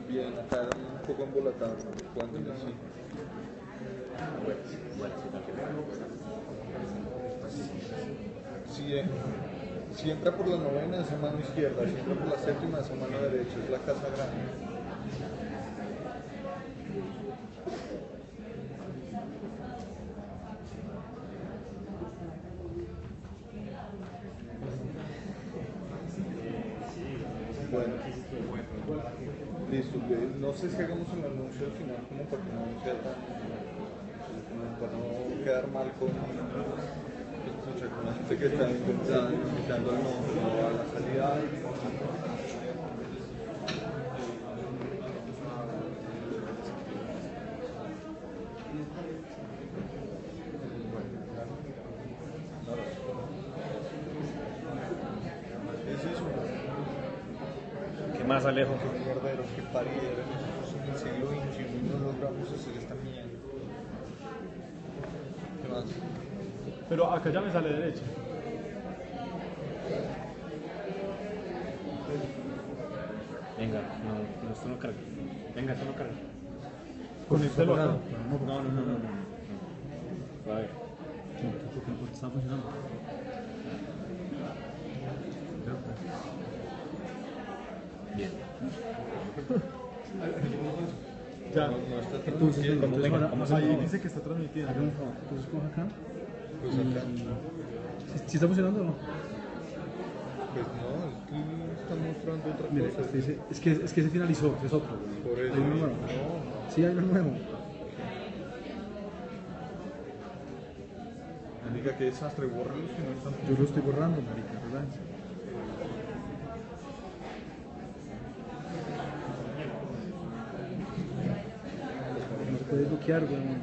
Bien, acá un poco embolatado, cuando sí. Si, si entra por la novena es a mano izquierda, si entra por la séptima es a mano derecha, es la casa grande. Bueno, listo. No sé si hagamos el anuncio al final como para que no sea tan, como para no quedar mal con la gente que está invitando al no a la salida. Es eso. ¿Qué más, Alejo? Que mierdero, que pariera. Nosotros en el siglo XXI no logramos hacer esta mierda. ¿Qué más? Pero acá ya me sale derecha. Venga, no, esto no carga. Venga, esto no carga. Con este lo acá. No. A ver. Está funcionando. Bien. Ya. No está Entonces, transmitiendo. venga, ahora, vamos ahí a- dice que está transmitiendo. Entonces coge acá. Pues acá. ¿Sí está funcionando o no? Pues no, es que está mostrando otra Mire, cosa. este dice, es que se finalizó, es otro. Por eso. Hay uno nuevo. No. Sí, hay uno nuevo. Diga que desastre, bórralos que no están. Yo lo estoy borrando, marica, relájense. No se puede bloquear, weón.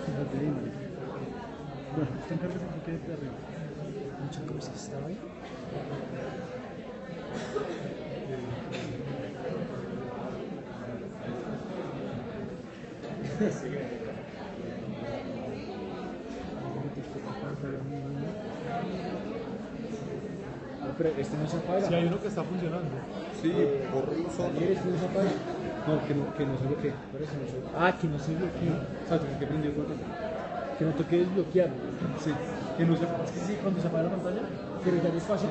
Fíjate ahí, marica. Bueno, usted encárguese que quede de arriba. Muchas cosas, ¿está bien? Pero este no se apaga. Si hay uno que está funcionando. Sí, bórralos otros. Ayer este no se apaga. No, que no se bloquee. Por eso no se... Ah, que no se bloquee. Exacto, porque prendió el botón. Que no toque desbloquear. Sí, que no se. Es que sí, cuando se apaga la pantalla. Pero ya no es fácil.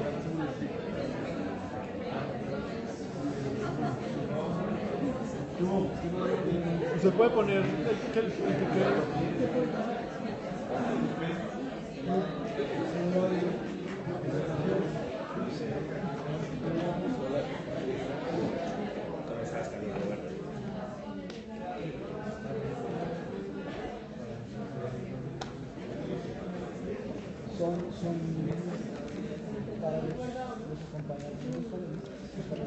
Usted puede poner el que quede. Son para los acompañantes para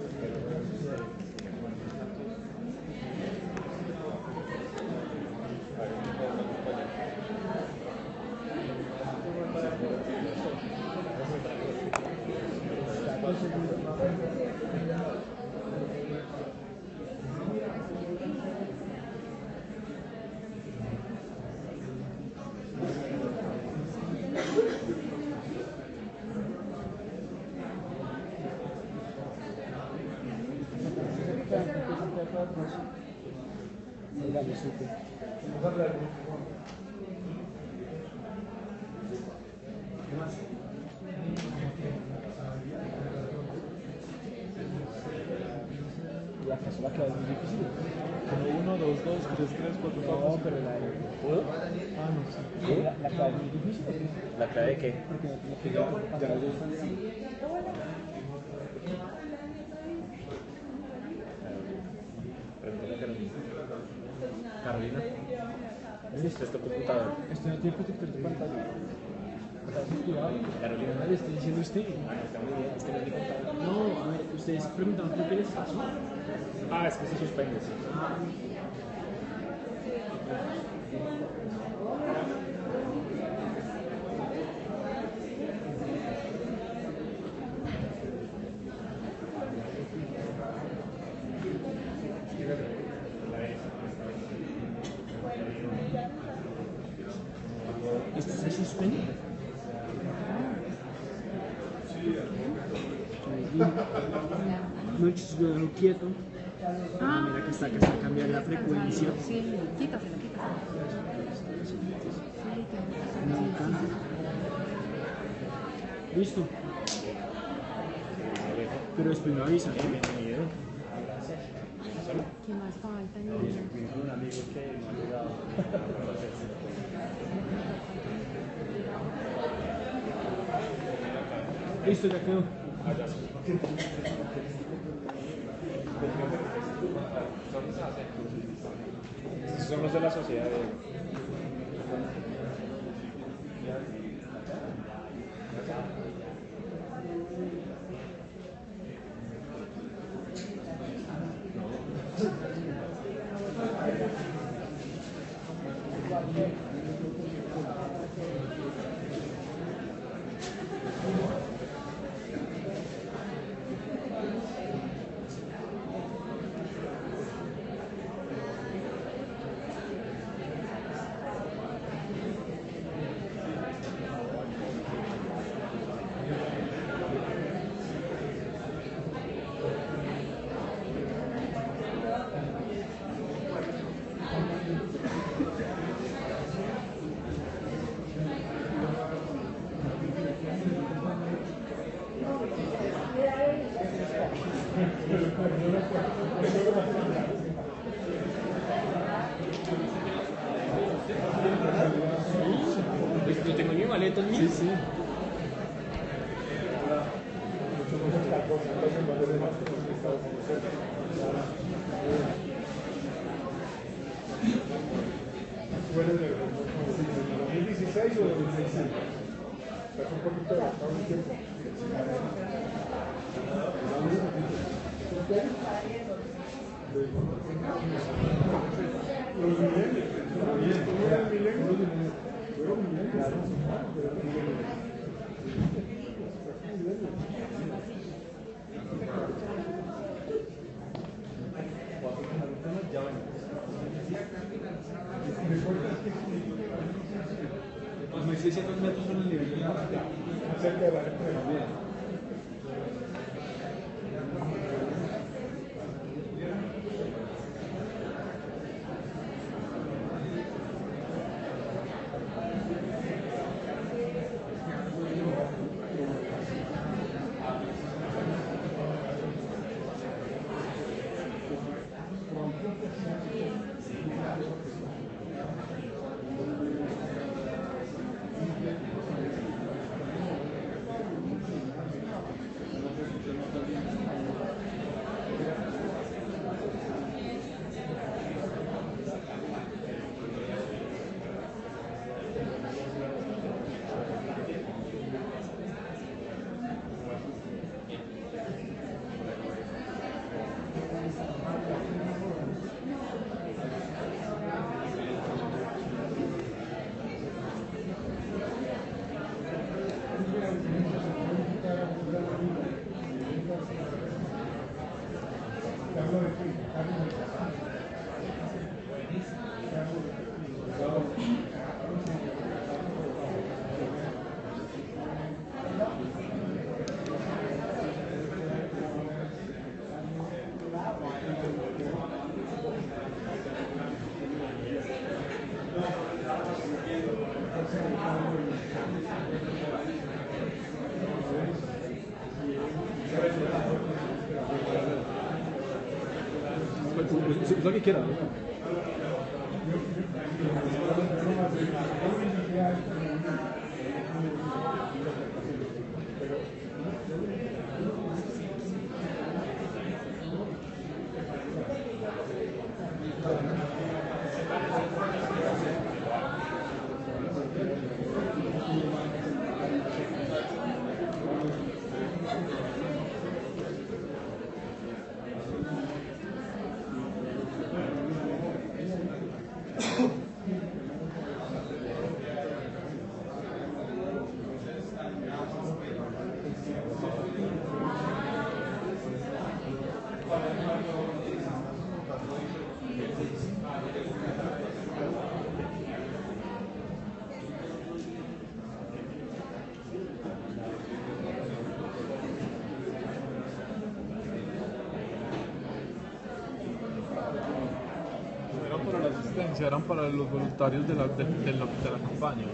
Dale, súper. ¿Y acaso la clave es muy difícil? 1, 2, 2, 3, 3, 4, 4. No, pero la de... ¿Puedo? Ah, no sé. La clave es muy difícil. ¿La clave de qué? Porque no tiene que ya las dos están así. Pregúntale a Carolina. Carolina. ¿Listo este computador? Esto no tiene protector de pantalla. Está descuidado. Carolina. Le estoy diciendo a usted. Bueno, está muy bien, este no es mi computador. No, a ver, ustedes preguntaban por qué les pasó. Ah, es que se suspende, sí. ¿Esto se suspende? Noche lo dejo quieto. Ah, mira que está, cambiar la frecuencia. Sí, quítasela, quítasela. Nunca. Listo. Pero después me avisa. Bienvenido. ¿Qué más falta, niña? Un amigo que no ha llegado. Listo, ya quedó. Son los de la sociedad de... Yo tengo mi maleta en mí. Sí, sí. ¿Fue en el 2016 o 2016? Es un poquito adelantado en el tiempo. Los milenios. ¿Cómo era el milenio? Fueron milenios. Los 1600 metros son el nivel del mar. Cerca de la gente de la vida. Lo que quiera. licencia eran para los voluntarios de la campaña.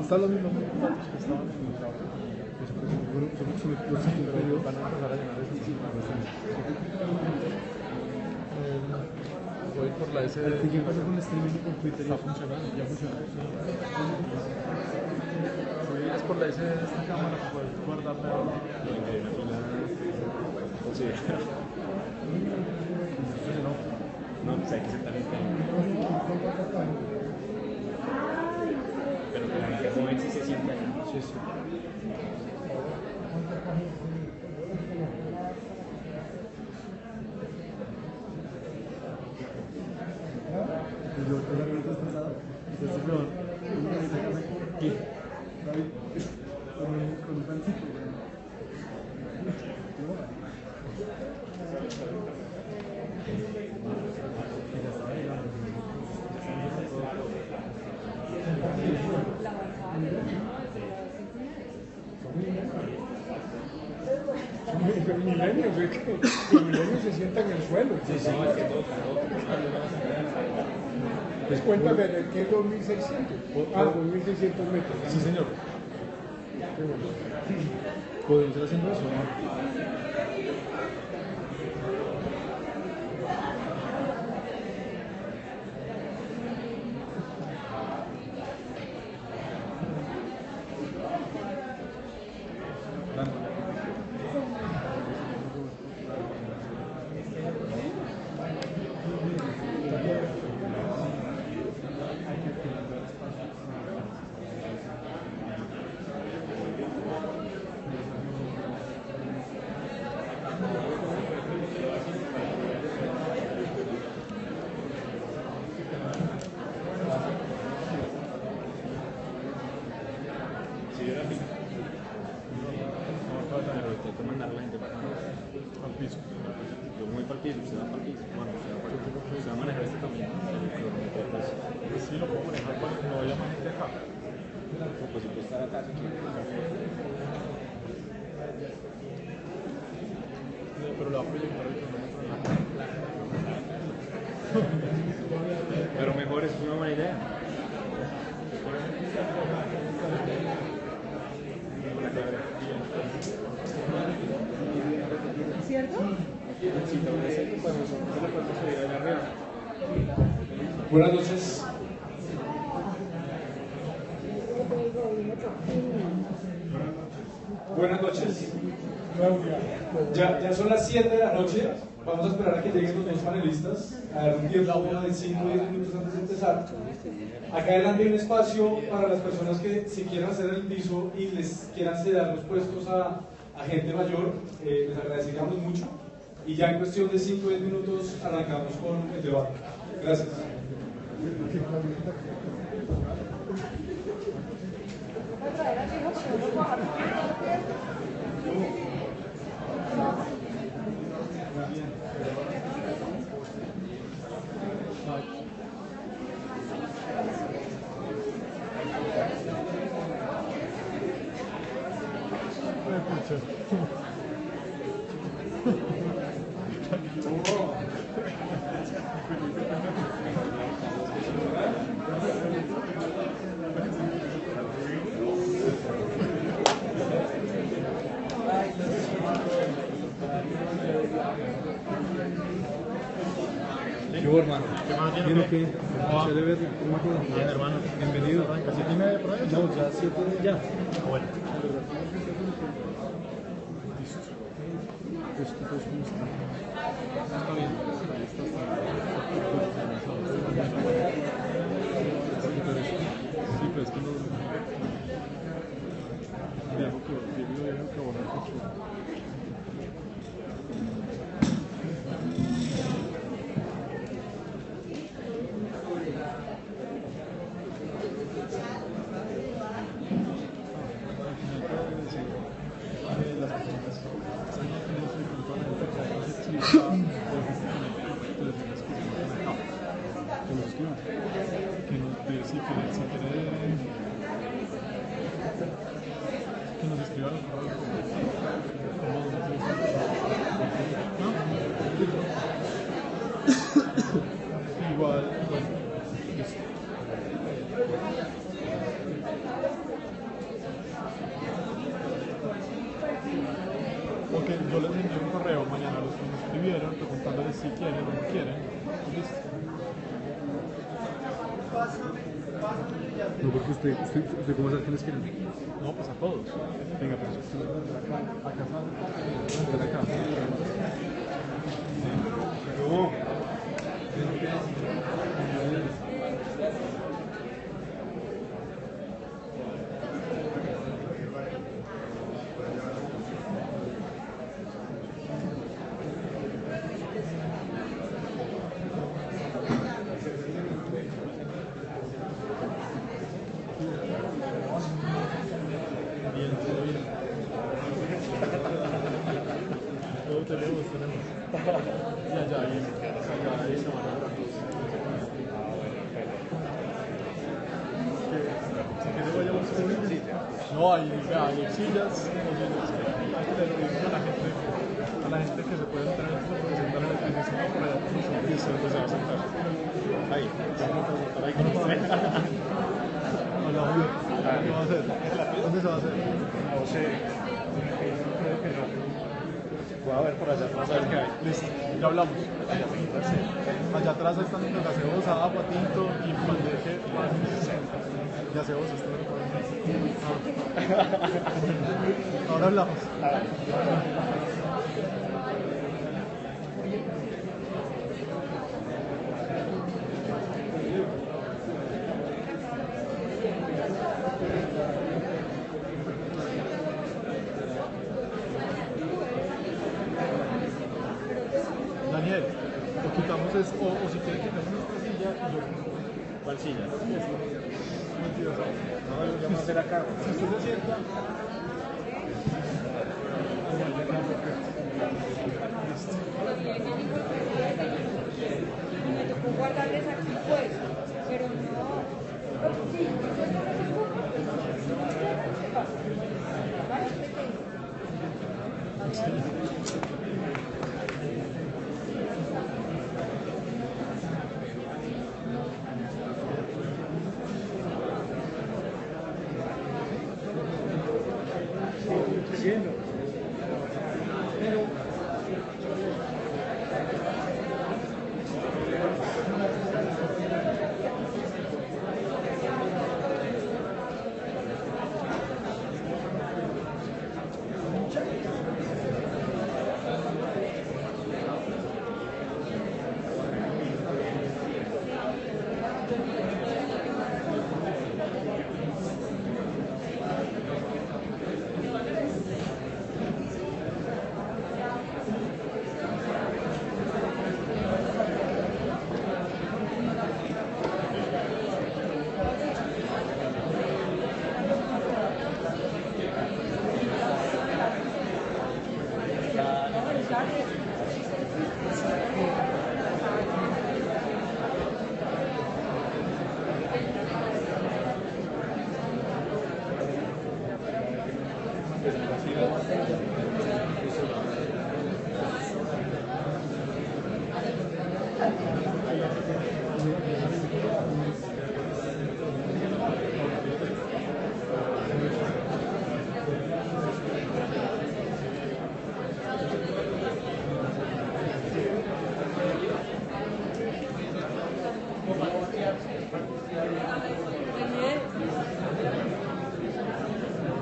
Están los mismos documentos que estaban en el trabajo. Pero van a empezar a llenar eso. Voy por la S. ¿Qué pasa con el streaming con Twitter? Está funcionando, ya funciona. Es por la S de esta cámara que puedes guardarla. Sí. No, pues hay que sentar el tema. Pero que la gente joven sí se sienta ahí. Sí, sí. Yo totalmente estresado. Entonces, no. ¿Qué? David, con un pancito. Milenios, es que los milenios se sientan en el suelo. Sí, sí, es que todo. ¿Te cuenta de qué 2600? Ah, 2600 metros. Sí, señor. Qué bueno. Podemos ir haciendo eso, ¿no? Sí, yo la vi. Pero tengo que mandar a la gente para Al piso. yo voy para el piso, usted va para el piso. Bueno, usted va a manejar este camino. Pues sí, lo puedo manejar para que no haya más gente acá. Pues si puede estar acá, si quiere. Pero lo va a proyectar el cronómetro en la cara. Pero mejor, eso es una buena idea. ¿Cierto? Si te parece que podemos subir allá arriba. Buenas noches. Buenas noches. Ya son las 7 de la noche. Vamos a esperar a que lleguen los dos panelistas, a dar un tiempo de 5 o 10 minutos antes de empezar. Acá adelante hay un espacio para las personas que si quieren hacer el piso y les quieran ceder los puestos a gente mayor, les agradeceríamos mucho. Y ya en cuestión de 5 o 10 minutos arrancamos con el debate. Gracias. Yo, hermano. ¿Qué más Bien, tiene? ¿o qué? Chévere verlo. ¿Cómo quedó? Bien, hermano. Bienvenido. ¿Casi tiene por ahí? No, ya 7 ya. Bueno. Pues, ¿cómo está? Está bien. Ahí está. Sí, pero es que no. Dijo que borrar mucho. escriban. Que nos, sí, que si quiere, que nos escriban los correos. Igual, bueno, listo. Ok, yo les envío un correo mañana a los que me escribieron preguntándoles si quieren o no quieren. Listo. No, porque usted cómo sabe quiénes quieren. No, pues a todos. Venga, pues acá está. Acá. Bien, todo bien. Todo tenemos. Y allá ahí se van a si quiere vayamos con no, hay sillas, hay que le pedimos a la gente que se puede entrar porque sentar en el piso, no por allá por el piso, entonces se va a sentar. Ahí, vamos a preguntar ahí con usted. Hola, Julio. ¿Qué va a hacer? ¿Dónde se va a hacer? No sé. Creo que no. Voy a ver por allá atrás a ver qué hay. Listo, ya hablamos. Allá atrás están los gaseosa, agua, tinto y pan de qué. Gaseosa, está ahora hablamos. Daniel, lo quitamos es, o si quieres quitamos nuestra silla y yo. ¿Cuál silla? Mentiroso. No, yo vamos a hacer acá. Si usted se sienta. Me tocó guardarles aquí pues, pero no. Sí,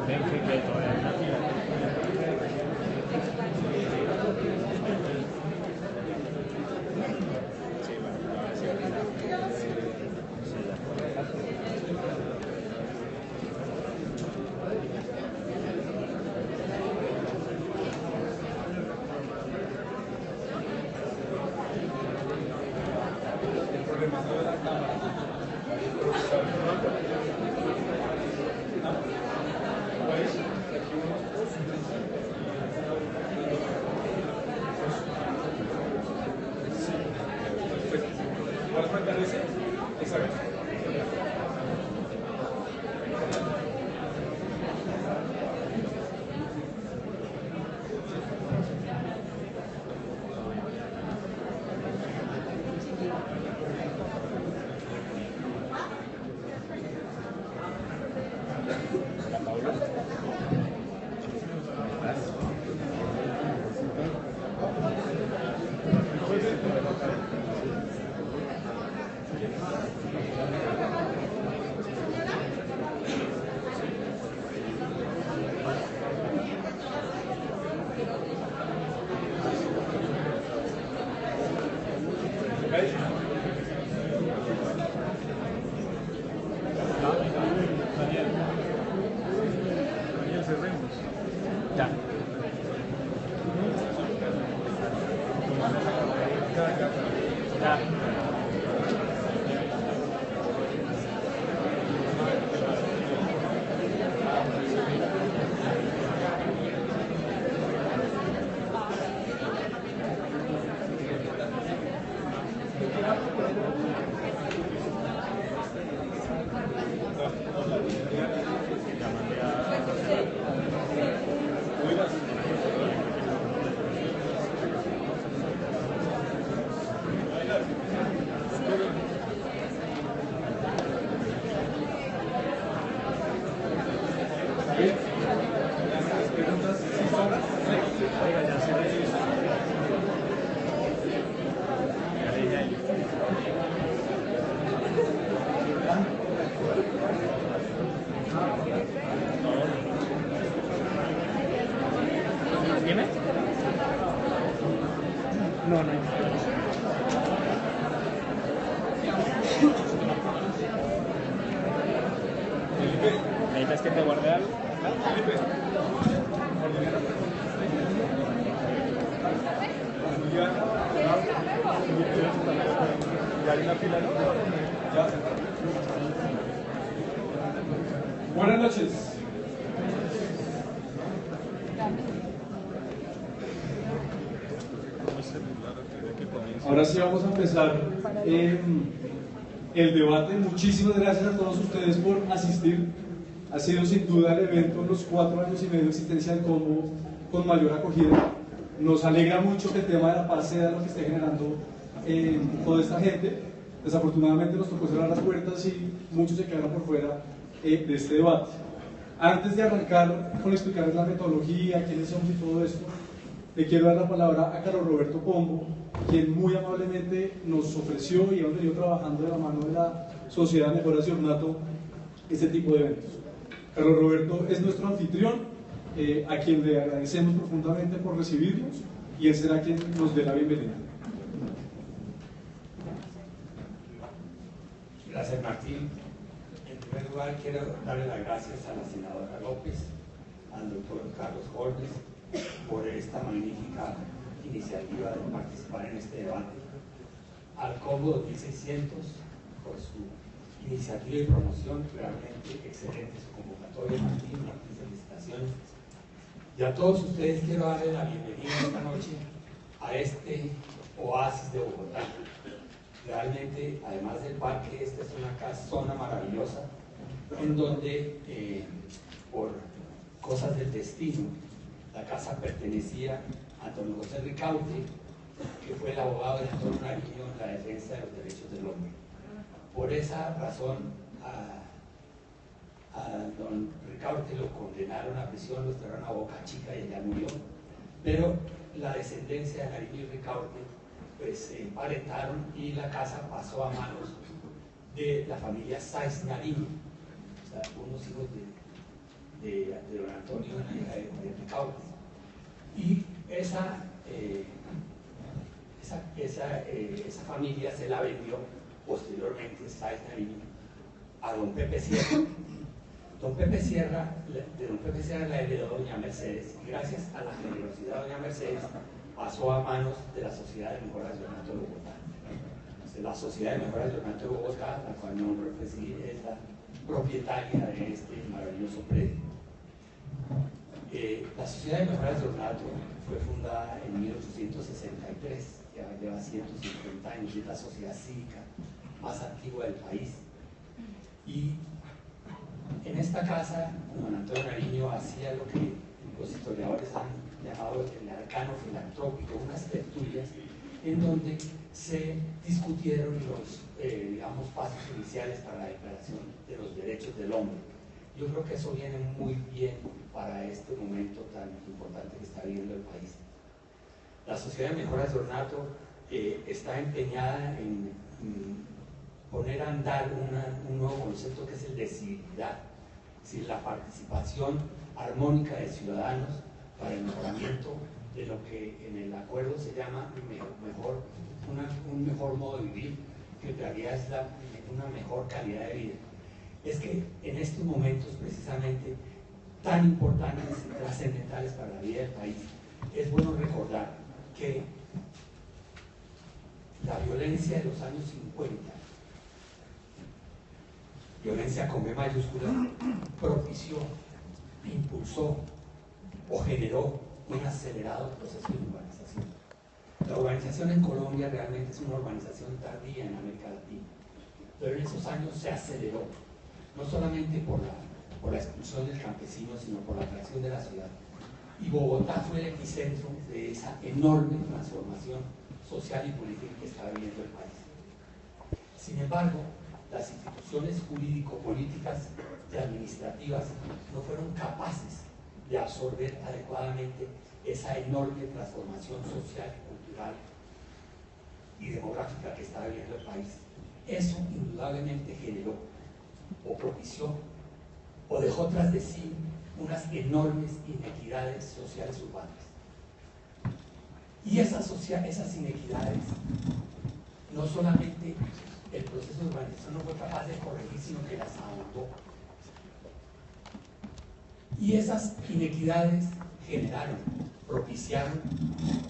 Ven que todavía hay una fila. Sí, bueno, ¿Cuál falta ese? Exacto. Daniel, cerremos. Ya. Ya. ¿Tiene? No, no. ¿Necesitas que te guarde algo? ¿Ya hay una fila, no? Buenas noches. Ahora sí vamos a empezar el debate. Muchísimas gracias a todos ustedes por asistir. Ha sido sin duda el evento en los 4 años y medio de existencia del Combo con mayor acogida. Nos alegra mucho que el tema de la paz sea lo que esté generando toda esta gente. Desafortunadamente nos tocó cerrar las puertas y muchos se quedaron por fuera de este debate. Antes de arrancar con explicarles la metodología, quiénes somos y todo esto, le quiero dar la palabra a Carlos Roberto Pombo, quien muy amablemente nos ofreció y hemos venido trabajando de la mano de la Sociedad de Mejoras de Ornato este tipo de eventos. Carlos Roberto es nuestro anfitrión, a quien le agradecemos profundamente por recibirnos y él será quien nos dé la bienvenida. Gracias, Martín. En primer lugar, quiero darle las gracias a la senadora López, al doctor Carlos Holmes, por esta magnífica iniciativa de participar en este debate, al Combo 2600 por su iniciativa y promoción, realmente excelente su convocatoria. Martín, felicitaciones. Y a todos ustedes quiero darle la bienvenida esta noche a este oasis de Bogotá. Realmente, además del parque, esta es una zona maravillosa en donde, por cosas del destino, la casa pertenecía a Antonio José Ricaurte, que fue el abogado de Antonio Nariño en la defensa de los derechos del hombre. Por esa razón, a don Ricaurte lo condenaron a prisión, lo trajeron a Boca Chica y ella murió. Pero la descendencia de Nariño y Ricaurte pues se emparentaron y la casa pasó a manos de la familia Sáiz Nariño, o sea, unos hijos de don Antonio de Ricaurte. Y esa familia se la vendió posteriormente, Sáiz Nariño, a don Pepe Sierra. Don Pepe Sierra, de don Pepe Sierra la heredó doña Mercedes, y gracias a la generosidad de doña Mercedes pasó a manos de la Sociedad de Mejoras de Ornato de Bogotá. La Sociedad de Mejoras de Ornato de Bogotá, la cual no es la propietaria de este maravilloso predio. La Sociedad de Mejoras de Ornato fue fundada en 1863, ya lleva 150 años, es la sociedad cívica más antigua del país. Y en esta casa, don Antonio Nariño hacía lo que los historiadores han llamado el arcano filantrópico, unas tertulias en donde se discutieron los digamos, pasos iniciales para la declaración de los derechos del hombre. Yo creo que eso viene muy bien para este momento tan importante que está viviendo el país. La Sociedad de Mejoras de Ornato está empeñada en poner a andar un nuevo concepto que es el de civilidad, es decir, la participación armónica de ciudadanos para el mejoramiento de lo que en el acuerdo se llama un mejor modo de vivir, que en realidad es una mejor calidad de vida. Es que en estos momentos precisamente tan importantes y trascendentales para la vida del país, es bueno recordar que la violencia de los años 50, violencia con B mayúscula, propició, impulsó o generó un acelerado proceso de urbanización. La urbanización en Colombia realmente es una urbanización tardía en América Latina, pero en esos años se aceleró, no solamente por la expulsión del campesino, sino por la creación de la ciudad. Y Bogotá fue el epicentro de esa enorme transformación social y política que estaba viviendo el país. Sin embargo, las instituciones jurídico-políticas y administrativas no fueron capaces de absorber adecuadamente esa enorme transformación social, cultural y demográfica que estaba viviendo el país. Eso indudablemente generó o propició o dejó tras de sí unas enormes inequidades sociales urbanas. Y esas inequidades, no solamente el proceso de urbanización no fue capaz de corregir, sino que las ahondó. Y esas inequidades generaron, propiciaron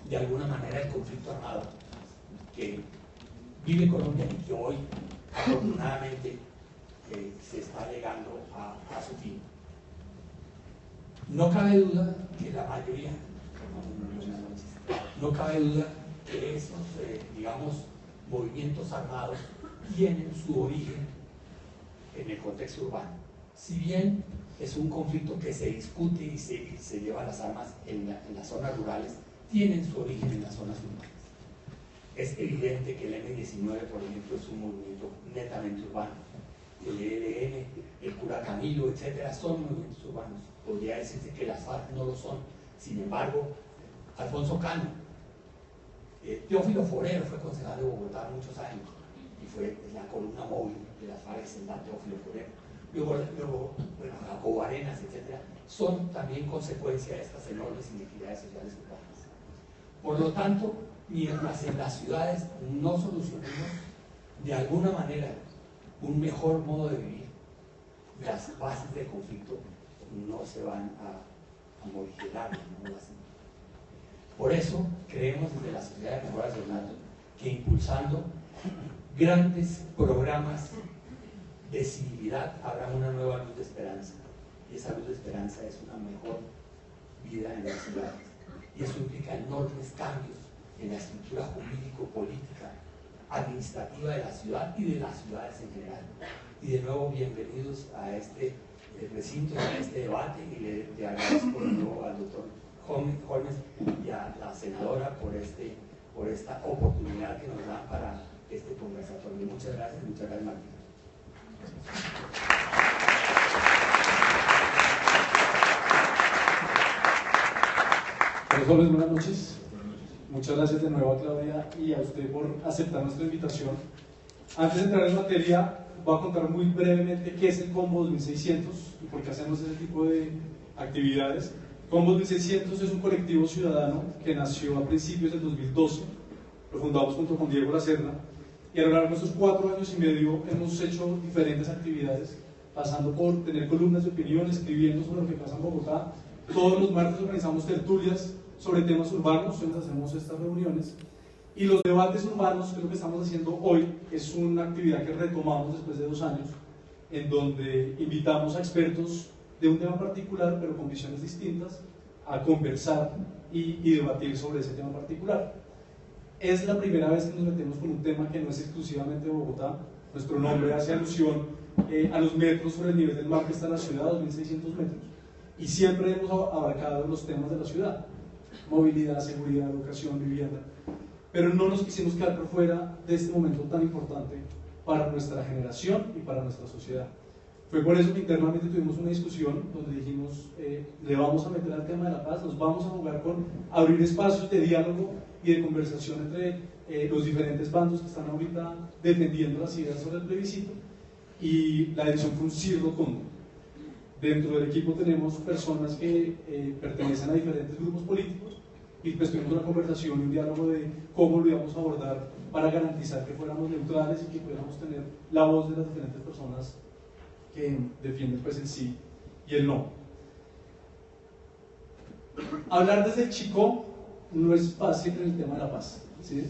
de alguna manera el conflicto armado que vive Colombia y que hoy afortunadamente se está llegando a su fin. No cabe duda que la mayoría, no cabe duda que esos, digamos, movimientos armados tienen su origen en el contexto urbano. Si bien es un conflicto que se discute y se lleva las armas en las zonas rurales, tienen su origen en las zonas urbanas. Es evidente que el M-19, por ejemplo, es un movimiento netamente urbano. El ELN, el Cura Camilo, etcétera, son movimientos urbanos. Podría decirse que las FARC no lo son. Sin embargo, Alfonso Cano, Teófilo Forero fue concejal de Bogotá muchos años y fue la columna móvil de las FARC, el Teófilo Forero. Luego bueno, Jacobo Arenas, etcétera, son también consecuencia de estas enormes inequidades sociales urbanas. Por lo tanto, mientras en las ciudades no solucionemos de alguna manera un mejor modo de vivir, las bases del conflicto no se van a morigerar, no lo hacen. Por eso creemos desde la Sociedad de Mejoras de Ornato que impulsando grandes programas de civilidad habrá una nueva luz de esperanza, y esa luz de esperanza es una mejor vida en las ciudades, y eso implica enormes cambios en la estructura jurídico-política, administrativa de la ciudad y de las ciudades en general. Y de nuevo, bienvenidos a este recinto, a este debate, y le agradezco de nuevo al doctor Holmes y a la senadora por esta oportunidad que nos dan para este conversatorio. Muchas gracias, Martín. Profesores, buenas noches. Muchas gracias de nuevo a Claudia y a usted por aceptar nuestra invitación. Antes de entrar en materia, voy a contar muy brevemente qué es el Combo 2600 y por qué hacemos ese tipo de actividades. Combo 2600 es un colectivo ciudadano que nació a principios del 2012, lo fundamos junto con Diego Lacerda, y a lo largo de estos 4 años y medio hemos hecho diferentes actividades, pasando por tener columnas de opinión, escribiendo sobre lo que pasa en Bogotá. Todos los martes organizamos tertulias sobre temas urbanos, hoy nos hacemos estas reuniones, y los debates urbanos, que es lo que estamos haciendo hoy, es una actividad que retomamos después de 2 años, en donde invitamos a expertos de un tema particular, pero con visiones distintas, a conversar y debatir sobre ese tema particular. Es la primera vez que nos metemos con un tema que no es exclusivamente de Bogotá, Nuestro nombre hace alusión a los metros sobre el nivel del mar que está en la ciudad, 2.600 metros. Y siempre hemos abarcado los temas de la ciudad: movilidad, seguridad, educación, vivienda. Pero no nos quisimos quedar por fuera de este momento tan importante para nuestra generación y para nuestra sociedad. Fue por eso que internamente tuvimos una discusión donde dijimos, le vamos a meter al tema de la paz, nos vamos a jugar con abrir espacios de diálogo y de conversación entre los diferentes bandos que están ahorita defendiendo las ideas sobre el plebiscito, y la decisión fue un sí rotundo. Dentro del equipo tenemos personas que pertenecen a diferentes grupos políticos, y pues tuvimos una conversación y un diálogo de cómo lo íbamos a abordar para garantizar que fuéramos neutrales y que pudiéramos tener la voz de las diferentes personas que defienden pues el sí y el no. Hablar desde el Chicó no es fácil en el tema de la paz, ¿sí?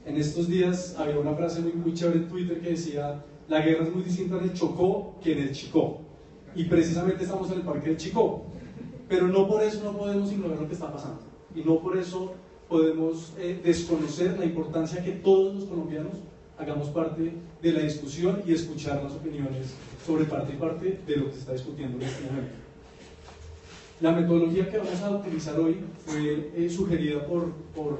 En estos días había una frase muy chévere en Twitter que decía: la guerra es muy distinta en el Chocó que en el Chicó, y precisamente estamos en el Parque del Chicó, pero no por eso no podemos ignorar lo que está pasando, y no por eso podemos desconocer la importancia que todos los colombianos hagamos parte de la discusión y escuchar las opiniones sobre parte y parte de lo que se está discutiendo en este momento. La metodología que vamos a utilizar hoy fue sugerida por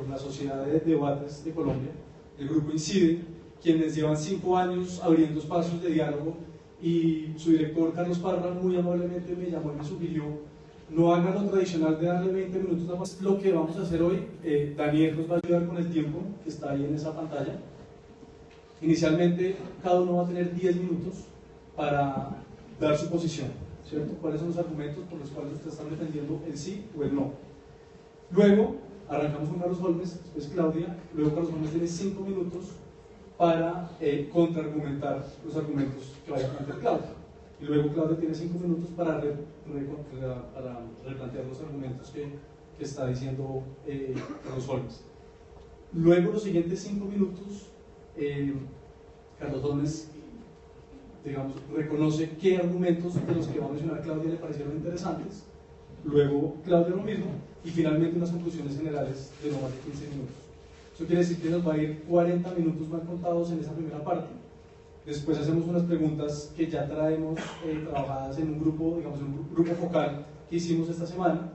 la Sociedad de Debates de Colombia, el grupo INCIDE, quienes llevan 5 años abriendo espacios de diálogo, y su director Carlos Parra muy amablemente me llamó y me sugirió: no hagan lo tradicional de darle 20 minutos a más. Lo que vamos a hacer hoy, Daniel nos va a ayudar con el tiempo que está ahí en esa pantalla. Inicialmente cada uno va a tener 10 minutos para dar su posición, ¿cierto? ¿Cuáles son los argumentos por los cuales ustedes están defendiendo el sí o el no? Luego arrancamos con Carlos Holmes, después Claudia, luego Carlos Holmes tiene 5 minutos para contraargumentar los argumentos que vaya a plantear Claudia, y luego Claudia tiene 5 minutos para replantear los argumentos que está diciendo Carlos Holmes. Luego, los siguientes 5 minutos, Carlos Holmes, digamos, reconoce qué argumentos de los que va a mencionar Claudia le parecieron interesantes, luego Claudia lo mismo, y finalmente unas conclusiones generales de no más de 15 minutos. Eso quiere decir que nos va a ir 40 minutos mal contados en esa primera parte. Después hacemos unas preguntas que ya traemos trabajadas en un grupo, digamos, en un grupo focal que hicimos esta semana,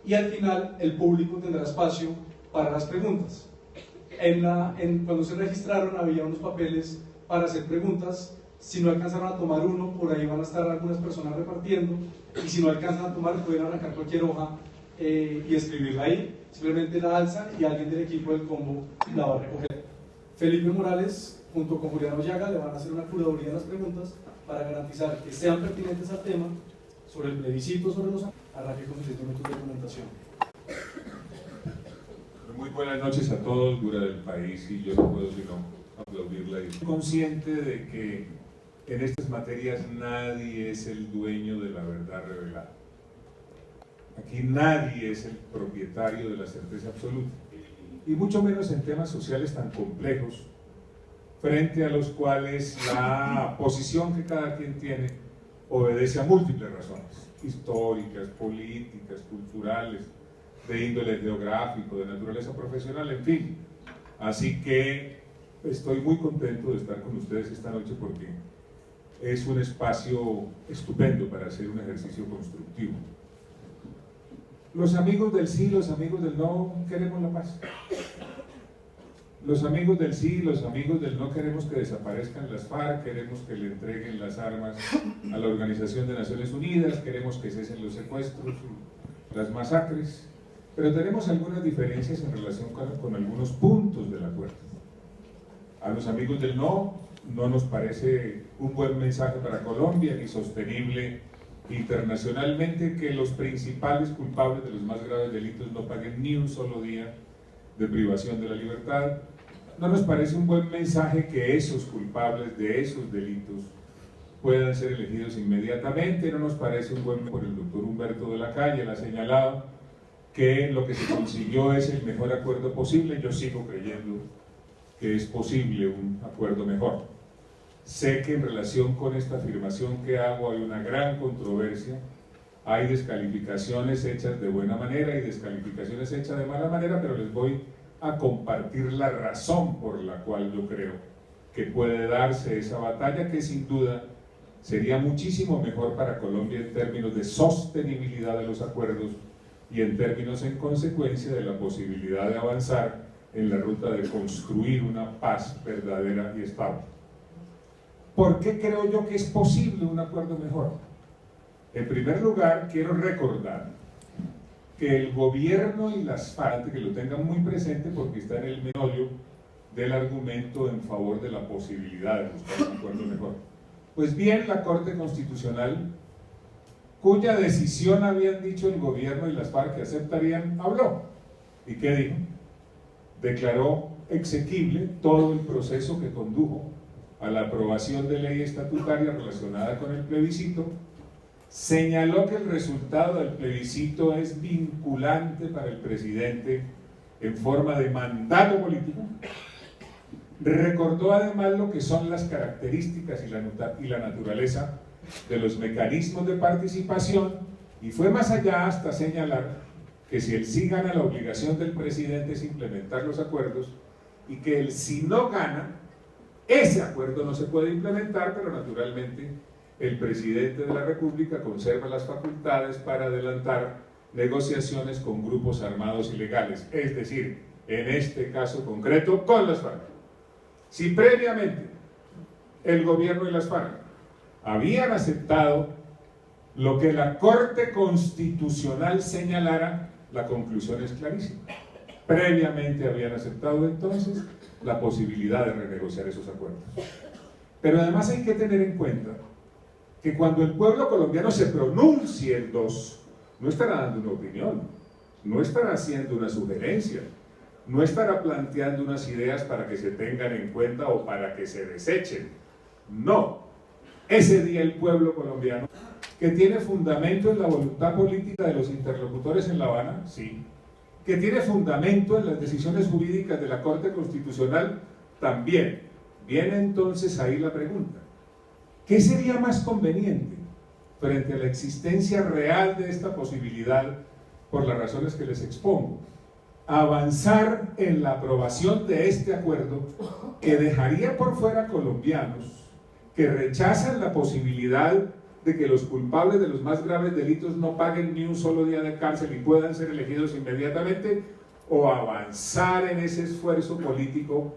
y al final el público tendrá espacio para las preguntas. Cuando se registraron había unos papeles para hacer preguntas. Si no alcanzaron a tomar uno, por ahí van a estar algunas personas repartiendo, y si no alcanzan a tomar, pueden arrancar cualquier hoja y escribirla ahí. Simplemente la alzan y alguien del equipo del combo la va a recoger. Felipe Morales junto con Juliano Llaga le van a hacer una curaduría de las preguntas para garantizar que sean pertinentes al tema, sobre el plebiscito, sobre los... Arranque con sus 10 minutos de argumentación. Muy buenas noches a todos, dura del país, y yo no puedo sino aplaudirla. Estoy consciente de que en estas materias nadie es el dueño de la verdad revelada. Aquí nadie es el propietario de la certeza absoluta, y mucho menos en temas sociales tan complejos, frente a los cuales la posición que cada quien tiene obedece a múltiples razones, históricas, políticas, culturales, de índole geográfico, de naturaleza profesional, en fin. Así que estoy muy contento de estar con ustedes esta noche, porque es un espacio estupendo para hacer un ejercicio constructivo. Los amigos del sí, los amigos del no, queremos la paz. Los amigos del sí, los amigos del no, queremos que desaparezcan las FARC, queremos que le entreguen las armas a la Organización de Naciones Unidas, queremos que cesen los secuestros, las masacres, pero tenemos algunas diferencias en relación con algunos puntos del acuerdo. A los amigos del no, no nos parece un buen mensaje para Colombia ni sostenible internacionalmente que los principales culpables de los más graves delitos no paguen ni un solo día de privación de la libertad. No nos parece un buen mensaje que esos culpables de esos delitos puedan ser elegidos inmediatamente. No nos parece un buen, por el doctor Humberto de la Calle, él ha señalado que lo que se consiguió es el mejor acuerdo posible. Yo sigo creyendo que es posible un acuerdo mejor. Sé que en relación con esta afirmación que hago hay una gran controversia, hay descalificaciones hechas de buena manera y descalificaciones hechas de mala manera, pero les voy a compartir la razón por la cual yo creo que puede darse esa batalla, que sin duda sería muchísimo mejor para Colombia en términos de sostenibilidad de los acuerdos y en términos, en consecuencia, de la posibilidad de avanzar en la ruta de construir una paz verdadera y estable. ¿Por qué creo yo que es posible un acuerdo mejor? En primer lugar, quiero recordar que el gobierno y las FARC, que lo tengan muy presente porque está en el meollo del argumento en favor de la posibilidad de buscar un acuerdo mejor. Pues bien, la Corte Constitucional, cuya decisión habían dicho el gobierno y las FARC que aceptarían, habló. ¿Y qué dijo? Declaró exequible todo el proceso que condujo a la aprobación de ley estatutaria relacionada con el plebiscito, señaló que el resultado del plebiscito es vinculante para el presidente en forma de mandato político, recordó además lo que son las características y la naturaleza de los mecanismos de participación y fue más allá hasta señalar que si el sí gana, la obligación del presidente es implementar los acuerdos y que el si no gana, ese acuerdo no se puede implementar, pero naturalmente el presidente de la República conserva las facultades para adelantar negociaciones con grupos armados ilegales, es decir, en este caso concreto, con las FARC. Si previamente el gobierno y las FARC habían aceptado lo que la Corte Constitucional señalara, la conclusión es clarísima. Previamente habían aceptado entonces la posibilidad de renegociar esos acuerdos. Pero además hay que tener en cuenta que cuando el pueblo colombiano se pronuncie el 2, no estará dando una opinión, no estará haciendo una sugerencia, no estará planteando unas ideas para que se tengan en cuenta o para que se desechen. No, ese día el pueblo colombiano, que tiene fundamento en la voluntad política de los interlocutores en La Habana, sí, que tiene fundamento en las decisiones jurídicas de la Corte Constitucional, también. Viene entonces ahí la pregunta: ¿qué sería más conveniente frente a la existencia real de esta posibilidad, por las razones que les expongo? Avanzar en la aprobación de este acuerdo que dejaría por fuera colombianos que rechazan la posibilidad de que los culpables de los más graves delitos no paguen ni un solo día de cárcel y puedan ser elegidos inmediatamente, o avanzar en ese esfuerzo político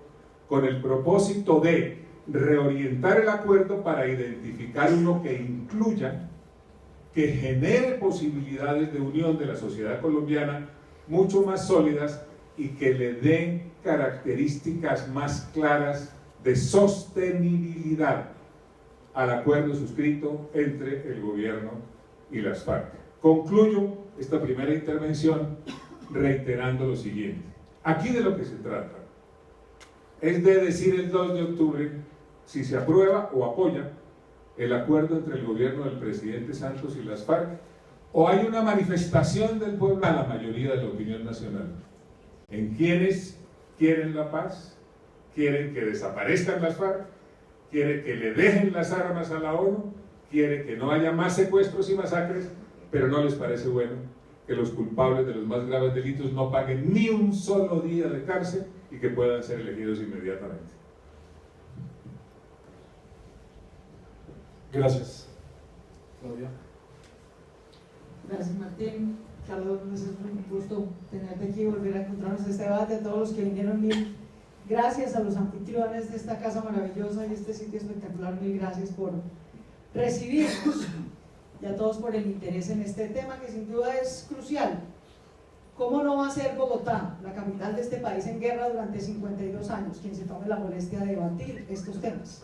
con el propósito de reorientar el acuerdo para identificar uno que incluya, que genere posibilidades de unión de la sociedad colombiana mucho más sólidas y que le den características más claras de sostenibilidad al acuerdo suscrito entre el gobierno y las FARC. Concluyo esta primera intervención reiterando lo siguiente: aquí de lo que se trata es de decir el 2 de octubre si se aprueba o apoya el acuerdo entre el gobierno del presidente Santos y las FARC, o hay una manifestación del pueblo a la mayoría de la opinión nacional, en quienes quieren la paz, quieren que desaparezcan las FARC, quiere que le dejen las armas a la ONU, quiere que no haya más secuestros y masacres, pero no les parece bueno que los culpables de los más graves delitos no paguen ni un solo día de cárcel y que puedan ser elegidos inmediatamente. Gracias. Claudia. Gracias, Martín. Carlos, es un gusto tenerte aquí, volver a encontrarnos en este debate. A todos los que vinieron, mil gracias. A los anfitriones de esta casa maravillosa y este sitio espectacular, mil gracias por recibirnos, y a todos por el interés en este tema que sin duda es crucial. ¿Cómo no va a ser Bogotá, la capital de este país en guerra durante 52 años, quien se tome la molestia de debatir estos temas?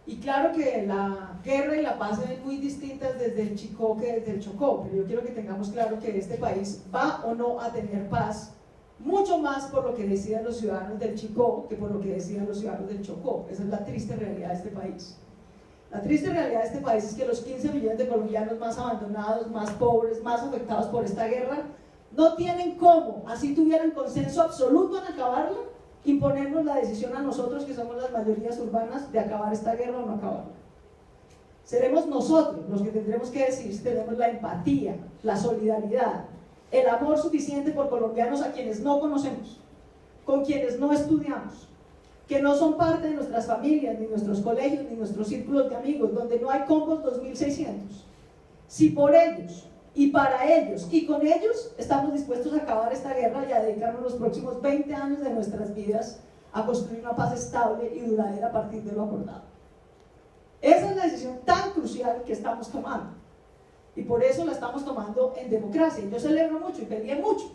Y claro que la guerra y la paz se ven muy distintas desde el Chocó que desde el Chocó, pero yo quiero que tengamos claro que este país va o no a tener paz, mucho más por lo que decidan los ciudadanos del Chocó que por lo que decidan los ciudadanos del Chocó. Esa es la triste realidad de este país. La triste realidad de este país es que los 15 millones de colombianos más abandonados, más pobres, más afectados por esta guerra, no tienen cómo, así tuvieran consenso absoluto en acabarla, imponernos la decisión a nosotros, que somos las mayorías urbanas, de acabar esta guerra o no acabarla. Seremos nosotros los que tendremos que decir si tenemos la empatía, la solidaridad, el amor suficiente por colombianos a quienes no conocemos, con quienes no estudiamos, que no son parte de nuestras familias, ni nuestros colegios, ni nuestros círculos de amigos, donde no hay combos 2600. Si por ellos, y para ellos, y con ellos, estamos dispuestos a acabar esta guerra y a dedicarnos los próximos 20 años de nuestras vidas a construir una paz estable y duradera a partir de lo acordado. Esa es la decisión tan crucial que estamos tomando. Y por eso la estamos tomando en democracia. Yo celebro mucho y pedí mucho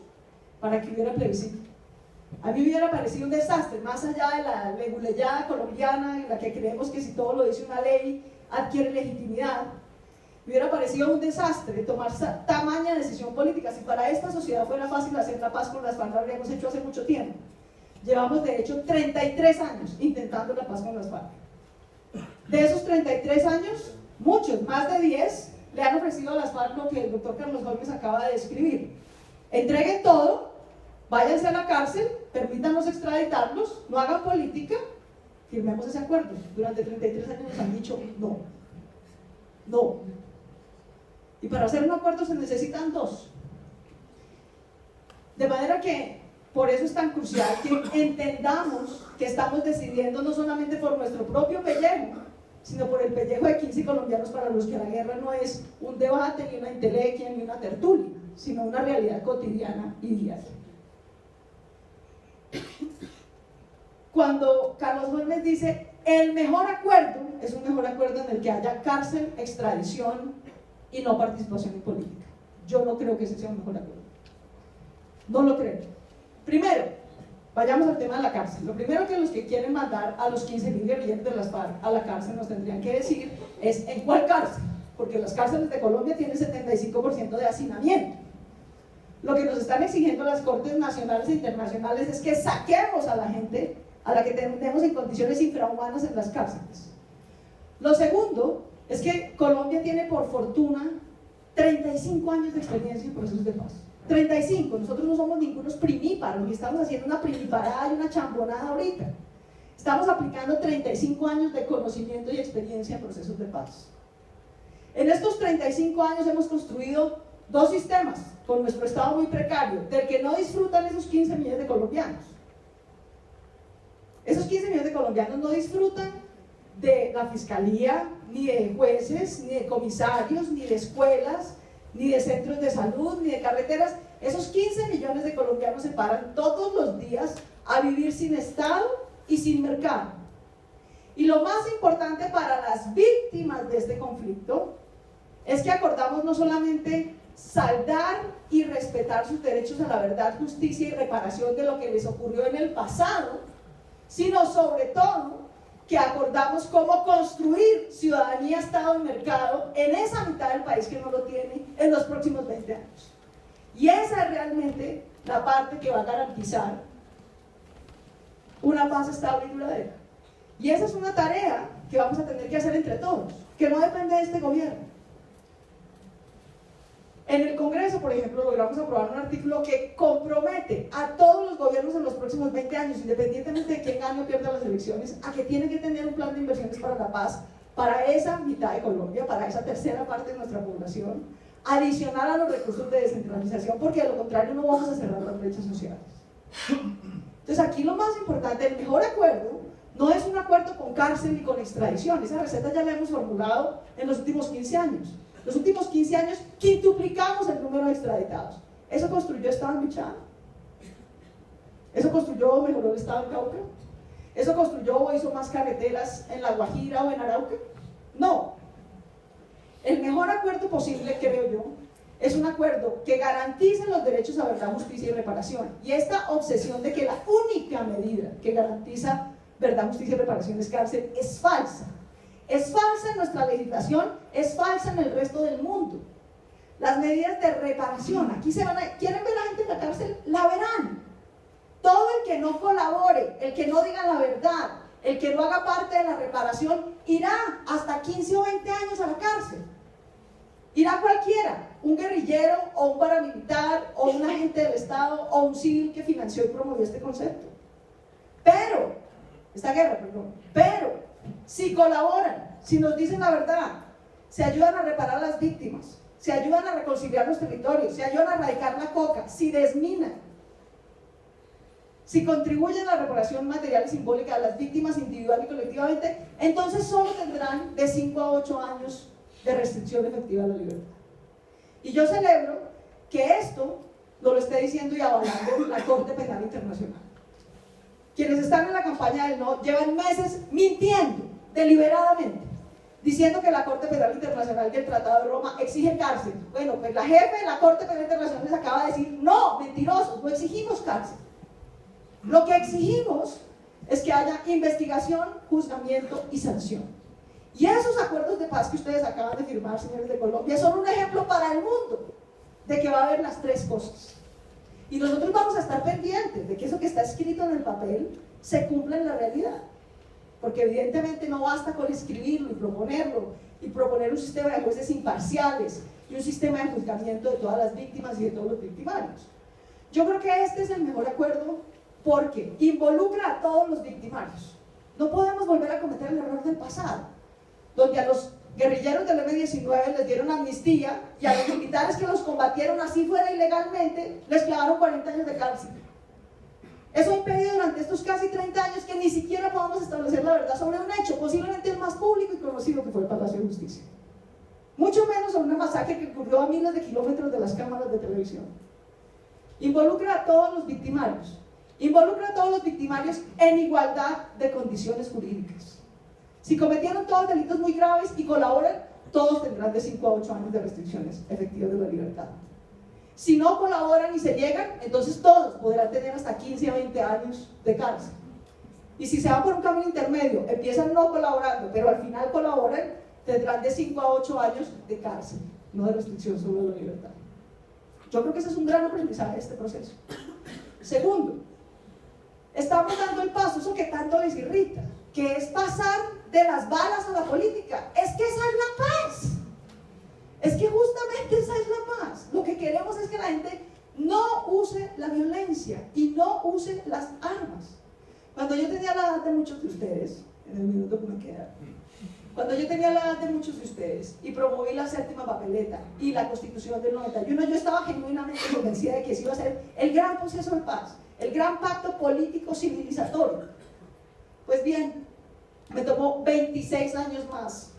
para que hubiera plebiscito. A mí me hubiera parecido un desastre, más allá de la leguleyada colombiana en la que creemos que si todo lo dice una ley adquiere legitimidad. Me hubiera parecido un desastre tomar tamaña decisión política. Si para esta sociedad fuera fácil hacer la paz con las FARC, lo habríamos hecho hace mucho tiempo. Llevamos de hecho 33 años intentando la paz con las FARC. De esos 33 años, muchos, más de 10, le han ofrecido a las FARC lo que el doctor Carlos Holmes acaba de describir. Entreguen todo, váyanse a la cárcel, permítanos extraditarlos, no hagan política, firmemos ese acuerdo. Durante 33 años nos han dicho no. No. Y para hacer un acuerdo se necesitan dos. De manera que por eso es tan crucial que entendamos que estamos decidiendo no solamente por nuestro propio pellejo, sino por el pellejo de 15 colombianos para los que la guerra no es un debate, ni una entelequia, ni una tertulia, sino una realidad cotidiana y diaria. Cuando Carlos Holmes dice el mejor acuerdo, es un mejor acuerdo en el que haya cárcel, extradición y no participación en política. Yo no creo que ese sea un mejor acuerdo. No lo creo. Primero, vayamos al tema de la cárcel. Lo primero que los que quieren mandar a los 15.000 guerrilleros de las FARC a la cárcel nos tendrían que decir es ¿en cuál cárcel? Porque las cárceles de Colombia tienen 75% de hacinamiento. Lo que nos están exigiendo las cortes nacionales e internacionales es que saquemos a la gente a la que tenemos en condiciones infrahumanas en las cárceles. Lo segundo es que Colombia tiene por fortuna 35 años de experiencia en procesos de paz. 35, nosotros no somos ningunos primíparos, ni estamos haciendo una primiparada y una chambonada ahorita. Estamos aplicando 35 años de conocimiento y experiencia en procesos de paz. En estos 35 años hemos construido dos sistemas con nuestro estado muy precario, del que no disfrutan esos 15 millones de colombianos. Esos 15 millones de colombianos no disfrutan de la fiscalía, ni de jueces, ni de comisarios, ni de escuelas, ni de centros de salud, ni de carreteras. Esos 15 millones de colombianos se paran todos los días a vivir sin Estado y sin mercado. Y lo más importante para las víctimas de este conflicto es que acordamos no solamente saldar y respetar sus derechos a la verdad, justicia y reparación de lo que les ocurrió en el pasado, sino sobre todo que acordamos cómo construir ciudadanía, Estado y mercado en esa mitad del país que no lo tiene en los próximos 20 años. Y esa es realmente la parte que va a garantizar una paz estable y duradera. Y esa es una tarea que vamos a tener que hacer entre todos, que no depende de este gobierno. En el Congreso, por ejemplo, logramos aprobar un artículo que compromete a todos los gobiernos en los próximos 20 años, independientemente de quién gane o pierda las elecciones, a que tienen que tener un plan de inversiones para la paz, para esa mitad de Colombia, para esa tercera parte de nuestra población, adicional a los recursos de descentralización, porque de lo contrario no vamos a cerrar las brechas sociales. Entonces aquí lo más importante, el mejor acuerdo, no es un acuerdo con cárcel ni con extradición. Esa receta ya la hemos formulado en los últimos 15 años. Los últimos 15 años quintuplicamos el número de extraditados. ¿Eso construyó Estado en Bichada? ¿Eso construyó o mejoró el Estado en Cauca? ¿Eso construyó o hizo más carreteras en La Guajira o en Arauca? No. El mejor acuerdo posible, creo yo, es un acuerdo que garantice los derechos a verdad, justicia y reparación. Y esta obsesión de que la única medida que garantiza verdad, justicia y reparación es cárcel es falsa. Es falsa en nuestra legislación, es falsa en el resto del mundo. Las medidas de reparación, aquí ¿quieren ver a la gente en la cárcel? La verán. Todo el que no colabore, el que no diga la verdad, el que no haga parte de la reparación, irá hasta 15 o 20 años a la cárcel. Irá cualquiera, un guerrillero o un paramilitar o un agente del Estado o un civil que financió y promovió este concepto. Pero si colaboran, si nos dicen la verdad, se ayudan a reparar a las víctimas, se ayudan a reconciliar los territorios, se ayudan a erradicar la coca, si desminan, si contribuyen a la reparación material y simbólica de las víctimas individual y colectivamente, entonces solo tendrán de 5 a 8 años de restricción efectiva de la libertad. Y yo celebro que esto no lo esté diciendo y avalando la Corte Penal Internacional. Quienes están en la campaña del no llevan meses mintiendo deliberadamente, diciendo que la Corte Penal Internacional y el Tratado de Roma exigen cárcel. Bueno, pues la jefe de la Corte Penal Internacional les acaba de decir, no, mentirosos, no exigimos cárcel. Lo que exigimos es que haya investigación, juzgamiento y sanción. Y esos acuerdos de paz que ustedes acaban de firmar, señores de Colombia, son un ejemplo para el mundo de que va a haber las tres cosas. Y nosotros vamos a estar pendientes de que eso que está escrito en el papel se cumpla en la realidad. Porque evidentemente no basta con escribirlo y proponer un sistema de jueces imparciales y un sistema de juzgamiento de todas las víctimas y de todos los victimarios. Yo creo que este es el mejor acuerdo porque involucra a todos los victimarios. No podemos volver a cometer el error del pasado, donde a los guerrilleros del M-19 les dieron amnistía y a los militares que los combatieron así fuera ilegalmente les clavaron 40 años de cárcel. Eso ha impedido durante estos casi 30 años que ni siquiera podamos establecer la verdad sobre un hecho, posiblemente el más público y conocido, que fue el Palacio de Justicia. Mucho menos sobre una masacre que ocurrió a miles de kilómetros de las cámaras de televisión. Involucra a todos los victimarios. Involucra a todos los victimarios en igualdad de condiciones jurídicas. Si cometieron todos delitos muy graves y colaboran, todos tendrán de 5 a 8 años de restricciones efectivas de la libertad. Si no colaboran y se niegan, entonces todos podrán tener hasta 15 a 20 años de cárcel. Y si se van por un camino intermedio, empiezan no colaborando, pero al final colaboran, tendrán de 5 a 8 años de cárcel, no de restricción sobre la libertad. Yo creo que ese es un gran aprendizaje de este proceso. Segundo, estamos dando el paso, eso que tanto les irrita, que es pasar de las balas a la política. Es que esa es la paz. Es que justamente esa es la paz. Lo que queremos es que la gente no use la violencia y no use las armas. Cuando yo tenía la edad de muchos de ustedes, en el minuto que me queda, cuando yo tenía la edad de muchos de ustedes y promoví la séptima papeleta y la Constitución del 91, yo estaba genuinamente convencida de que ese iba a ser el gran proceso de paz, el gran pacto político civilizatorio. Pues bien, me tomó 26 años más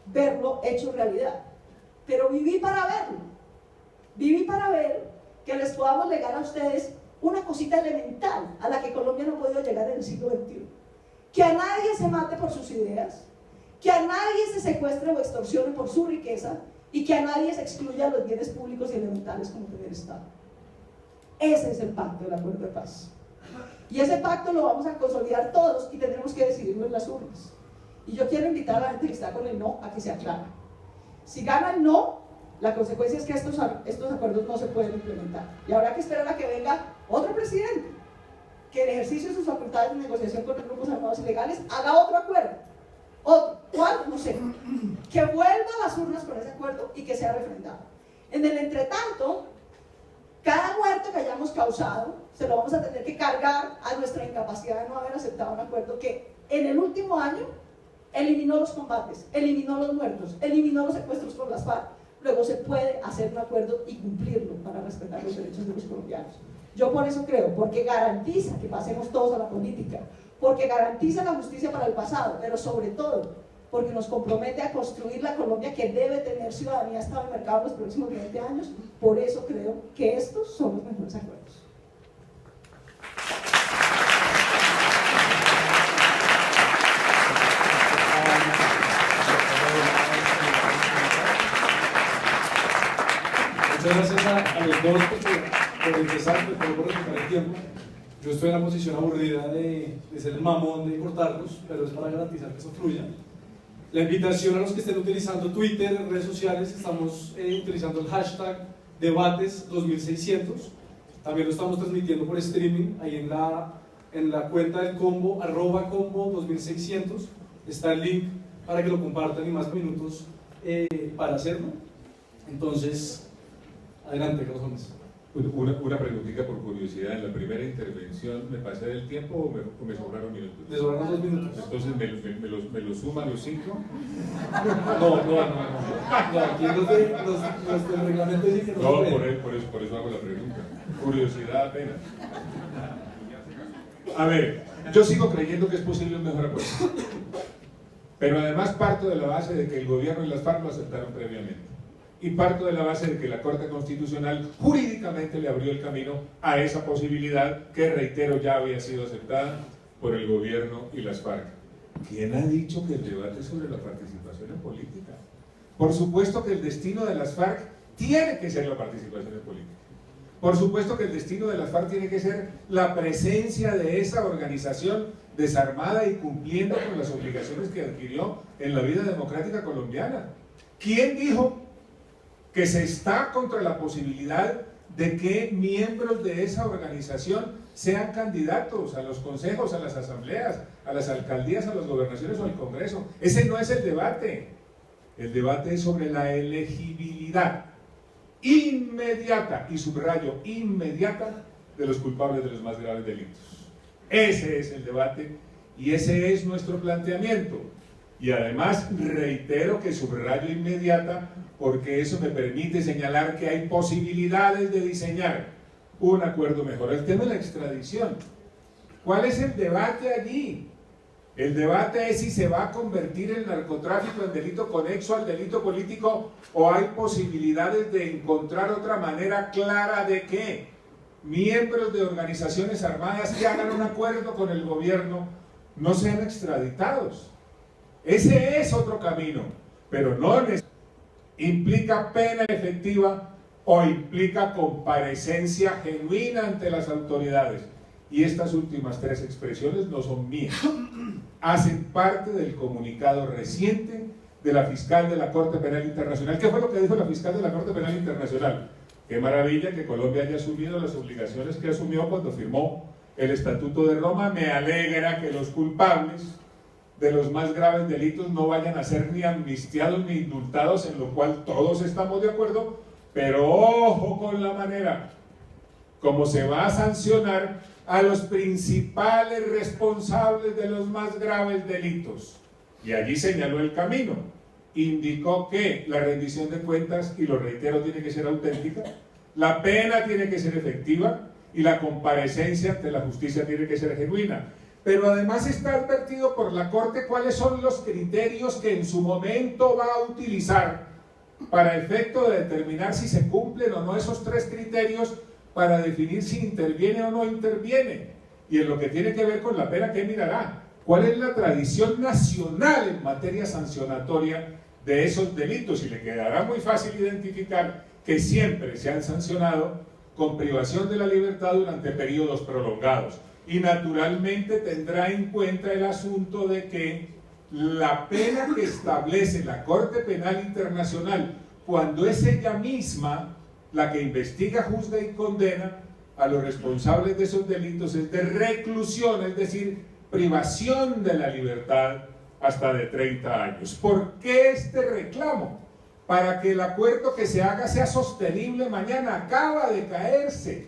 verlo hecho realidad, pero viví para verlo. Viví para ver que les podamos legar a ustedes una cosita elemental a la que Colombia no ha podido llegar en el siglo XXI. Que a nadie se mate por sus ideas, que a nadie se secuestre o extorsione por su riqueza y que a nadie se excluya los bienes públicos y elementales como tener Estado. Ese es el pacto del acuerdo de paz. Y ese pacto lo vamos a consolidar todos y tendremos que decidirlo en las urnas. Y yo quiero invitar a la gente que está con el no a que se aclare. Si gana el no, la consecuencia es que estos acuerdos no se pueden implementar. Y habrá que esperar a que venga otro presidente que en ejercicio de sus facultades de negociación con los grupos armados ilegales haga otro acuerdo. Otro. ¿Cuál? No sé. Que vuelva a las urnas con ese acuerdo y que sea refrendado. En el entretanto, cada muerto que hayamos causado se lo vamos a tener que cargar a nuestra incapacidad de no haber aceptado un acuerdo que en el último año eliminó los combates, eliminó los muertos, eliminó los secuestros por las FARC. Luego se puede hacer un acuerdo y cumplirlo para respetar los derechos de los colombianos. Yo por eso creo, porque garantiza que pasemos todos a la política, porque garantiza la justicia para el pasado, pero sobre todo porque nos compromete a construir la Colombia que debe tener ciudadanía, Estado y mercado en los próximos 20 años. Por eso creo que estos son los mejores acuerdos. Muchas gracias a los dos por empezar, por respetar el tiempo. Yo estoy en la posición aburrida de ser el mamón de cortarlos, pero es para garantizar que eso fluya. La invitación a los que estén utilizando Twitter, redes sociales, estamos utilizando el hashtag debates2600. También lo estamos transmitiendo por streaming, ahí en la cuenta del combo, @combo2600. Está el link para que lo compartan y más minutos para hacerlo. Entonces, adelante, Carlos Gómez. Una preguntita por curiosidad. En la primera intervención, ¿me pasé del tiempo o me sobraron minutos? Le sobraron 2 minutos. Entonces, ¿me lo suman los 5? No, aquí los del reglamento dicen que no. No, por eso hago la pregunta. Curiosidad apenas. A ver, yo sigo creyendo que es posible un mejor acuerdo. Pero además parto de la base de que el gobierno y las FARC lo aceptaron previamente. Y parto de la base de que la Corte Constitucional jurídicamente le abrió el camino a esa posibilidad que, reitero, ya había sido aceptada por el gobierno y las FARC. ¿Quién ha dicho que el debate es sobre la participación en política? Por supuesto que el destino de las FARC tiene que ser la participación en política. Por supuesto que el destino de las FARC tiene que ser la presencia de esa organización desarmada y cumpliendo con las obligaciones que adquirió en la vida democrática colombiana. ¿Quién dijo que se está contra la posibilidad de que miembros de esa organización sean candidatos a los consejos, a las asambleas, a las alcaldías, a las gobernaciones o al Congreso? Ese no es el debate. El debate es sobre la elegibilidad inmediata, y subrayo, inmediata, de los culpables de los más graves delitos. Ese es el debate y ese es nuestro planteamiento. Y además reitero que subrayo inmediata porque eso me permite señalar que hay posibilidades de diseñar un acuerdo mejor. El tema de la extradición. ¿Cuál es el debate allí? El debate es si se va a convertir el narcotráfico en delito conexo al delito político o hay posibilidades de encontrar otra manera clara de que miembros de organizaciones armadas que hagan un acuerdo con el gobierno no sean extraditados. Ese es otro camino, pero no implica pena efectiva o implica comparecencia genuina ante las autoridades. Y estas últimas tres expresiones no son mías, hacen parte del comunicado reciente de la fiscal de la Corte Penal Internacional. ¿Qué fue lo que dijo la fiscal de la Corte Penal Internacional? Qué maravilla que Colombia haya asumido las obligaciones que asumió cuando firmó el Estatuto de Roma. Me alegra que los culpables de los más graves delitos no vayan a ser ni amnistiados ni indultados, en lo cual todos estamos de acuerdo, pero ojo con la manera como se va a sancionar a los principales responsables de los más graves delitos. Y allí señaló el camino. Indicó que la rendición de cuentas, y lo reitero, tiene que ser auténtica, la pena tiene que ser efectiva y la comparecencia ante la justicia tiene que ser genuina. Pero además está advertido por la Corte cuáles son los criterios que en su momento va a utilizar para efecto de determinar si se cumplen o no esos tres criterios para definir si interviene o no interviene. Y en lo que tiene que ver con la pena, ¿qué mirará? ¿Cuál es la tradición nacional en materia sancionatoria de esos delitos? Y le quedará muy fácil identificar que siempre se han sancionado con privación de la libertad durante periodos prolongados. Y naturalmente tendrá en cuenta el asunto de que la pena que establece la Corte Penal Internacional, cuando es ella misma la que investiga, juzga y condena a los responsables de esos delitos, es de reclusión, es decir, privación de la libertad hasta de 30 años. ¿Por qué este reclamo? Para que el acuerdo que se haga sea sostenible mañana. Acaba de caerse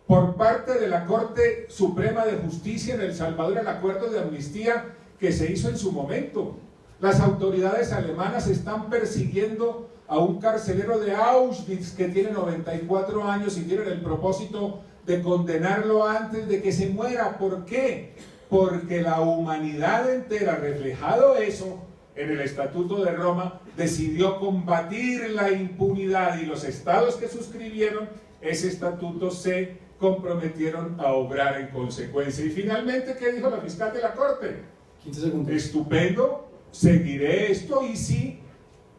por parte de la Corte Suprema de Justicia en El Salvador el acuerdo de amnistía que se hizo en su momento. Las autoridades alemanas están persiguiendo a un carcelero de Auschwitz que tiene 94 años y tienen el propósito de condenarlo antes de que se muera. ¿Por qué? Porque la humanidad entera, reflejado eso en el Estatuto de Roma, decidió combatir la impunidad y los estados que suscribieron ese estatuto se comprometieron a obrar en consecuencia. Y finalmente, ¿qué dijo la fiscal de la Corte? 15 segundos. Estupendo, seguiré esto y sí,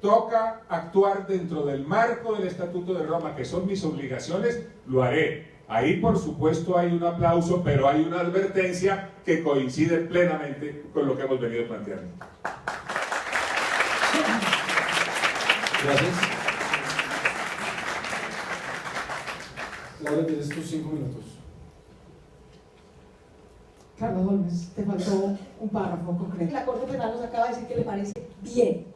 toca actuar dentro del marco del Estatuto de Roma, que son mis obligaciones, lo haré. Ahí, por supuesto, hay un aplauso, pero hay una advertencia que coincide plenamente con lo que hemos venido planteando. Gracias. Laura, tienes tus 5 minutos. Carlos Holmes, te faltó un párrafo concreto. La Corte Penal nos acaba de decir que le parece bien.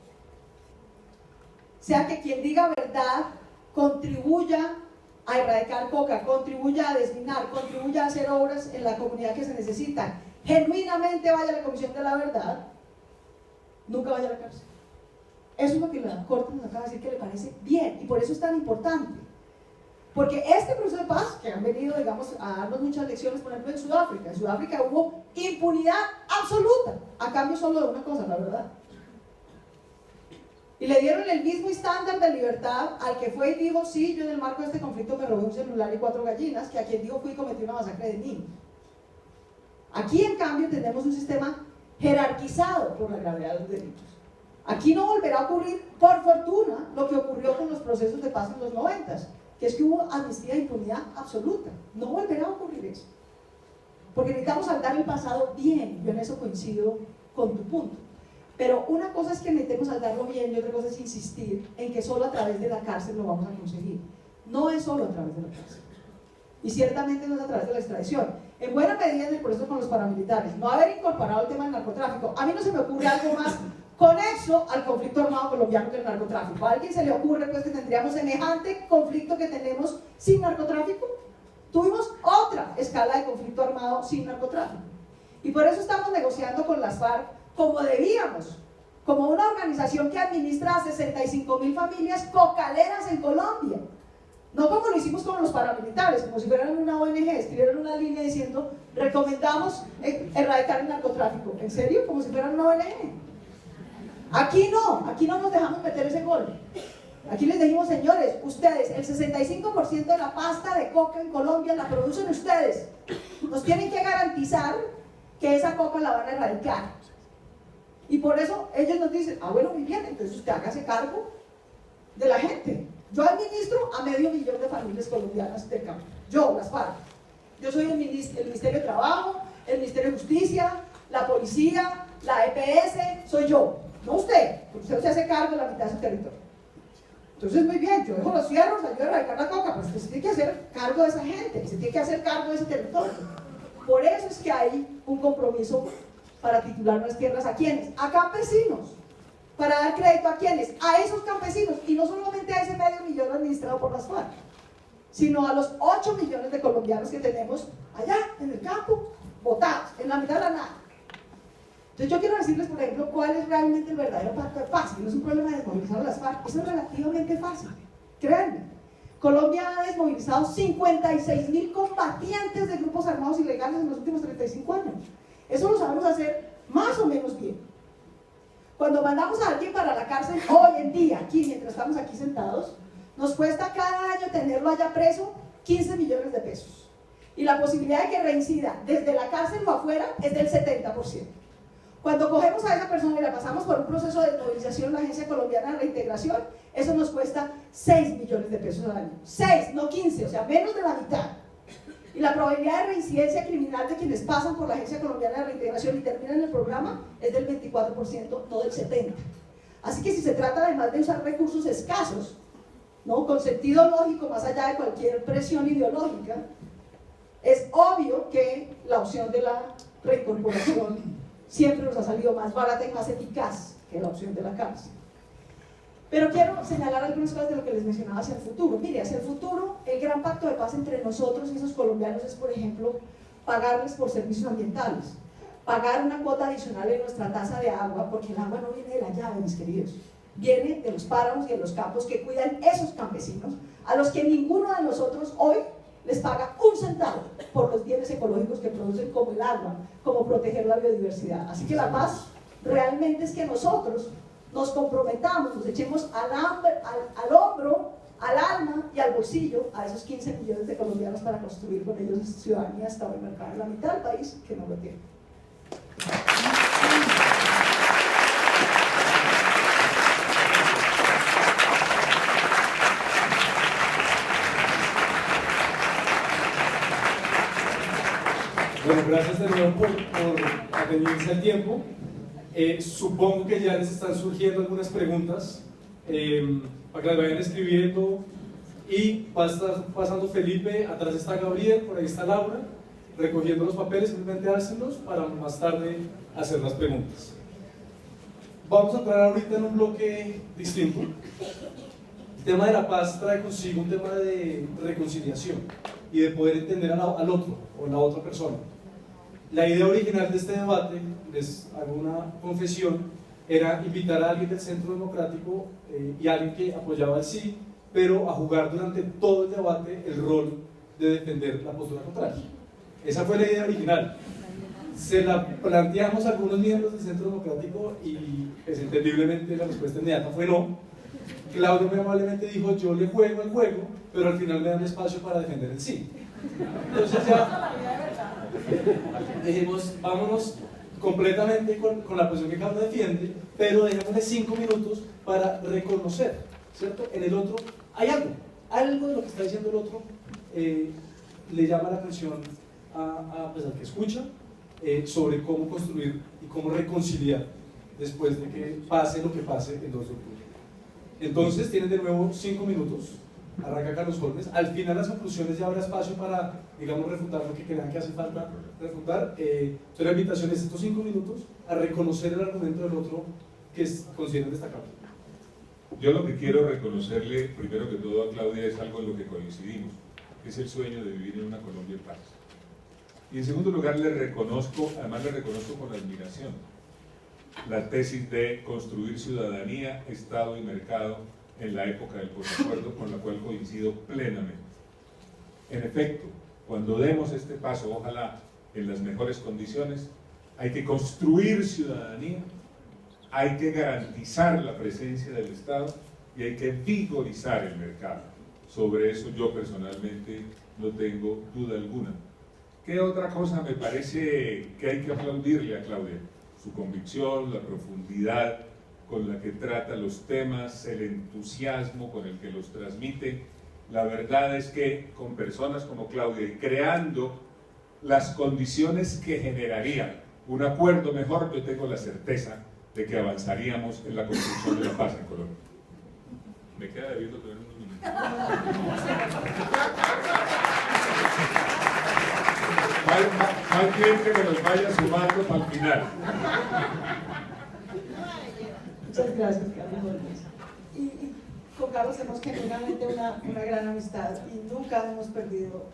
O sea, que quien diga verdad contribuya a erradicar coca, contribuya a desminar, contribuya a hacer obras en la comunidad que se necesitan, genuinamente vaya a la Comisión de la Verdad, nunca vaya a la cárcel. Eso es lo que la Corte nos acaba de decir que le parece bien, y por eso es tan importante. Porque este proceso de paz, que han venido, digamos, a darnos muchas lecciones, por ejemplo, en Sudáfrica hubo impunidad absoluta, a cambio solo de una cosa, la verdad. Y le dieron el mismo estándar de libertad al que fue y dijo, sí, yo en el marco de este conflicto me robé un celular y 4 gallinas, que a quien dijo fui y cometí una masacre de niños. Aquí, en cambio, tenemos un sistema jerarquizado por la gravedad de los delitos. Aquí no volverá a ocurrir, por fortuna, lo que ocurrió con los procesos de paz en los 90s, que es que hubo amnistía e impunidad absoluta. No volverá a ocurrir eso. Porque necesitamos saldar el pasado bien, yo en eso coincido con tu punto. Pero una cosa es que necesitemos saldarlo bien y otra cosa es insistir en que solo a través de la cárcel lo vamos a conseguir. No es solo a través de la cárcel. Y ciertamente no es a través de la extradición. En buena medida en el proceso con los paramilitares, no haber incorporado el tema del narcotráfico. A mí no se me ocurre algo más conexo al conflicto armado colombiano que el narcotráfico. ¿A alguien se le ocurre pues, que tendríamos semejante conflicto que tenemos sin narcotráfico? Tuvimos otra escala de conflicto armado sin narcotráfico. Y por eso estamos negociando con las FARC como debíamos, como una organización que administra a 65.000 familias cocaleras en Colombia. No como lo hicimos con los paramilitares, como si fueran una ONG, escribieron una línea diciendo recomendamos erradicar el narcotráfico. ¿En serio? Como si fueran una ONG. Aquí no nos dejamos meter ese gol. Aquí les dijimos, señores, ustedes, el 65% de la pasta de coca en Colombia la producen ustedes. Nos tienen que garantizar que esa coca la van a erradicar. Y por eso ellos nos dicen, bueno, muy bien, entonces usted hágase cargo de la gente. Yo administro a 500.000 de familias colombianas del campo. Yo, las FARC. Yo soy el Ministerio de Trabajo, el Ministerio de Justicia, la Policía, la EPS, soy yo. No usted, porque usted se hace cargo de la mitad de su territorio. Entonces, muy bien, yo dejo los fierros, ayudo a erradicar la coca, pero usted se tiene que hacer cargo de esa gente, se tiene que hacer cargo de ese territorio. Por eso es que hay un compromiso para titular las tierras a quienes, a campesinos, para dar crédito a quienes, a esos campesinos, y no solamente a ese 500.000 administrado por las FARC, sino a los 8 millones de colombianos que tenemos allá en el campo, botados, en la mitad de la nada. Entonces yo quiero decirles, por ejemplo, cuál es realmente el verdadero pacto de paz, que no es un problema de desmovilizar a las FARC, eso es relativamente fácil, créanme. Colombia ha desmovilizado 56.000 combatientes de grupos armados ilegales en los últimos 35 años. Eso lo sabemos hacer más o menos bien. Cuando mandamos a alguien para la cárcel, hoy en día, aquí, mientras estamos aquí sentados, nos cuesta cada año tenerlo allá preso 15 millones de pesos. Y la posibilidad de que reincida desde la cárcel o afuera es del 70%. Cuando cogemos a esa persona y la pasamos por un proceso de desmovilización en la Agencia Colombiana de Reintegración, eso nos cuesta 6 millones de pesos al año. 6, no 15, o sea, menos de la mitad. Y la probabilidad de reincidencia criminal de quienes pasan por la Agencia Colombiana de Reintegración y terminan el programa es del 24%, no del 70%. Así que si se trata además de usar recursos escasos, ¿no? Con sentido lógico, más allá de cualquier presión ideológica, es obvio que la opción de la reincorporación siempre nos ha salido más barata y más eficaz que la opción de la cárcel. Pero quiero señalar algunas cosas de lo que les mencionaba hacia el futuro. Mire, hacia el futuro, el gran pacto de paz entre nosotros y esos colombianos es, por ejemplo, pagarles por servicios ambientales, pagar una cuota adicional en nuestra tasa de agua, porque el agua no viene de la llave, mis queridos, viene de los páramos y de los campos que cuidan esos campesinos, a los que ninguno de nosotros hoy les paga un centavo por los bienes ecológicos que producen, como el agua, como proteger la biodiversidad. Así que la paz realmente es que nosotros nos comprometamos, nos echemos al hombro, al alma y al bolsillo a esos 15 millones de colombianos para construir con ellos ciudadanía estable y mercado. La mitad del país que no lo tiene. Bueno, gracias de nuevo por atenerse al tiempo. Supongo que ya les están surgiendo algunas preguntas para que las vayan escribiendo, y va a estar pasando Felipe, atrás está Gabriel, por ahí está Laura, recogiendo los papeles, simplemente dárselos para más tarde hacer las preguntas. Vamos a entrar ahorita en un bloque distinto. El tema de la paz trae consigo un tema de reconciliación y de poder entender al otro o a la otra persona. La idea original de este debate, les hago una confesión, era invitar a alguien del Centro Democrático y a alguien que apoyaba el sí pero a jugar durante todo el debate el rol de defender la postura contraria. Esa fue la idea original. Se la planteamos a algunos miembros del Centro Democrático y pues, entendiblemente la respuesta inmediata fue no. Claudio muy amablemente dijo, yo le juego el juego, pero al final me dan espacio para defender el sí. Entonces ya dijimos, vámonos completamente con la posición que Claudio defiende, pero dejémosle 5 minutos para reconocer, ¿cierto? En el otro hay algo de lo que está diciendo el otro le llama la atención a pesar que escucha, sobre cómo construir y cómo reconciliar después de que pase lo que pase el 2 de octubre. Entonces tienen de nuevo 5 minutos, arranca Carlos Holmes, al final las conclusiones ya habrá espacio para, digamos, refutar lo que crean que hace falta refutar. Entonces la invitación es estos 5 minutos a reconocer el argumento del otro que consideran destacable. Yo lo que quiero reconocerle, primero que todo a Claudia, es algo en lo que coincidimos, que es el sueño de vivir en una Colombia en paz. Y en segundo lugar, además le reconozco con admiración la tesis de construir ciudadanía, Estado y mercado en la época del posacuerdo, con la cual coincido plenamente. En efecto, cuando demos este paso, ojalá en las mejores condiciones, hay que construir ciudadanía, hay que garantizar la presencia del Estado y hay que vigorizar el mercado. Sobre eso yo personalmente no tengo duda alguna. ¿Qué otra cosa me parece que hay que aplaudirle a Claudia? Su convicción, la profundidad con la que trata los temas, el entusiasmo con el que los transmite. La verdad es que con personas como Claudia y creando las condiciones que generarían un acuerdo mejor, yo tengo la certeza de que avanzaríamos en la construcción de la paz en Colombia. Me queda debiendo tener unos minutos. Mal bien que me los vaya sumando para el final. Muchas gracias, Carlos. Y con Carlos tenemos genuinamente una gran amistad y nunca hemos perdido,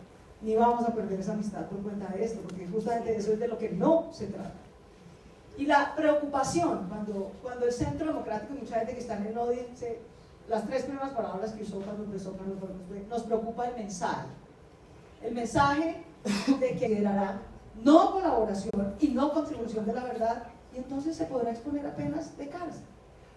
ni vamos a perder esa amistad por cuenta de esto, porque justamente eso es de lo que no se trata. Y la preocupación, cuando el Centro Democrático y mucha gente que está en el odio, las 3 primeras palabras que usó cuando empezó Carlos fue, nos preocupa el mensaje. El mensaje de que generará no colaboración y no contribución de la verdad, y entonces se podrá exponer a penas de cárcel.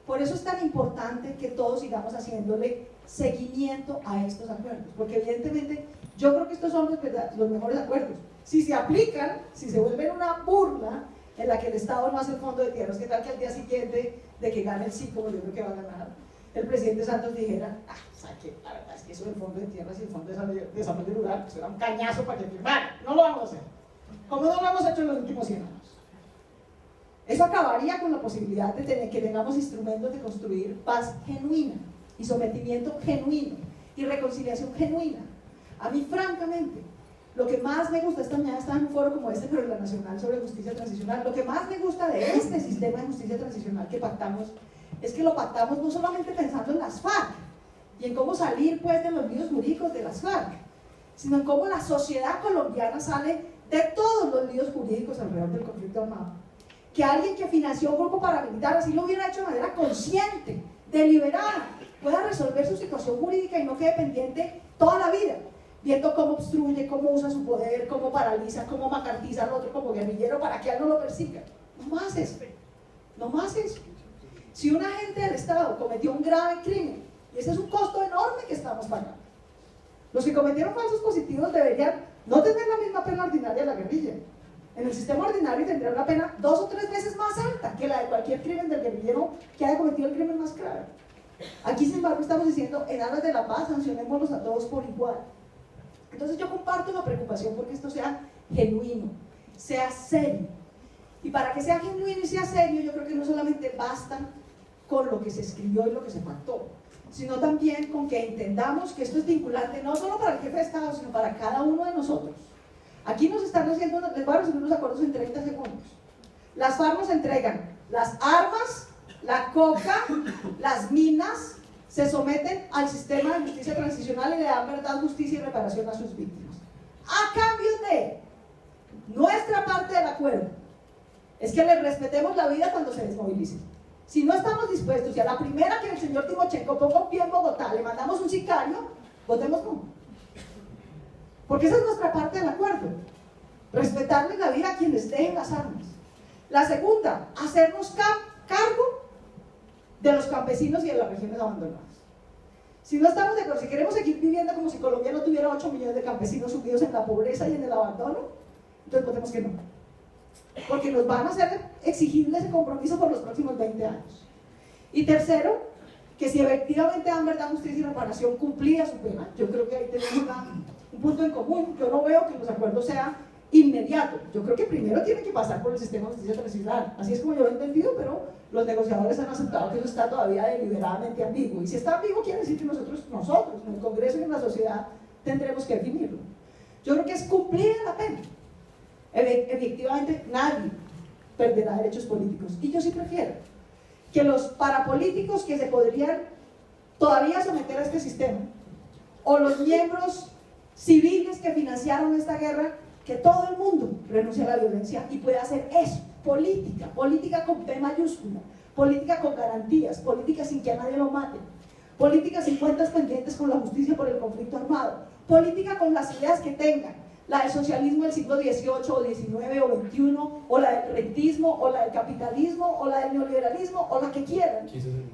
Por eso es tan importante que todos sigamos haciéndole seguimiento a estos acuerdos, porque evidentemente yo creo que estos son los mejores acuerdos. Si se aplican, si se vuelven una burla en la que el Estado no hace el fondo de tierras, ¿qué tal que al día siguiente de que gane el sí, como yo creo que va a ganar, el presidente Santos dijera, saque, la verdad es que eso del fondo de tierras y el fondo de desarrollo rural, pues era un cañazo para que firmara, no lo vamos a hacer, como no lo hemos hecho en los últimos 100 años. Eso acabaría con la posibilidad de que tengamos instrumentos de construir paz genuina y sometimiento genuino y reconciliación genuina. A mí, francamente, lo que más me gusta, esta mañana estaba en un foro como este, pero en la Nacional sobre Justicia Transicional, lo que más me gusta de este sistema de justicia transicional que pactamos, es que lo pactamos no solamente pensando en las FARC y en cómo salir pues de los líos jurídicos de las FARC, sino en cómo la sociedad colombiana sale de todos los líos jurídicos alrededor del conflicto armado. Que alguien que financió un grupo paramilitar, así lo hubiera hecho de manera consciente, deliberada, pueda resolver su situación jurídica y no quede pendiente toda la vida, viendo cómo obstruye, cómo usa su poder, cómo paraliza, cómo macartiza al otro como guerrillero para que a él no lo persiga. No más eso, no más eso. Si un agente del Estado cometió un grave crimen, y ese es un costo enorme que estamos pagando, los que cometieron falsos positivos deberían no tener la misma pena ordinaria de la guerrilla. En el sistema ordinario tendría una pena 2 o 3 veces más alta que la de cualquier crimen del guerrillero que haya cometido el crimen más grave. Aquí, sin embargo, estamos diciendo, en aras de la paz, sancionémoslos a todos por igual. Entonces yo comparto la preocupación porque esto sea genuino, sea serio. Y para que sea genuino y sea serio, yo creo que no solamente basta con lo que se escribió y lo que se pactó, sino también con que entendamos que esto es vinculante no solo para el jefe de Estado, sino para cada uno de nosotros. Aquí nos están haciendo, les voy a resumir los acuerdos en 30 segundos. Las FARC nos entregan las armas, la coca, las minas, se someten al sistema de justicia transicional y le dan verdad, justicia y reparación a sus víctimas. A cambio de nuestra parte del acuerdo, es que les respetemos la vida cuando se desmovilicen. Si no estamos dispuestos y a la primera que el señor Timochenko ponga un pie en Bogotá le mandamos un sicario, votemos no. Porque esa es nuestra parte del acuerdo. Respetarle la vida a quienes dejen las armas. La segunda, hacernos cargo de los campesinos y de las regiones abandonadas. Si no estamos de acuerdo, si queremos seguir viviendo como si Colombia no tuviera 8 millones de campesinos sumidos en la pobreza y en el abandono, entonces votemos que no. Porque nos van a hacer exigible ese compromiso por los próximos 20 años. Y tercero, que si efectivamente dan verdad, justicia y reparación cumplía su pena, yo creo que ahí tenemos un punto en común. Yo no veo que los acuerdos sean inmediatos. Yo creo que primero tienen que pasar por el sistema de justicia transicional. Así es como yo lo he entendido, pero los negociadores han aceptado que eso está todavía deliberadamente ambiguo. Y si está ambiguo, quiere decir que nosotros en el Congreso y en la sociedad, tendremos que definirlo. Yo creo que es cumplir la pena. Efectivamente, nadie perderá derechos políticos. Y yo sí prefiero que los parapolíticos que se podrían todavía someter a este sistema, o los miembros civiles que financiaron esta guerra, que todo el mundo renuncie a la violencia y pueda hacer eso, política con P mayúscula, política con garantías, política sin que a nadie lo maten, política sin cuentas pendientes con la justicia por el conflicto armado, política con las ideas que tengan, la del socialismo del siglo XVIII o XIX o XXI, o la del rentismo, o la del capitalismo, o la del neoliberalismo, o la que quieran,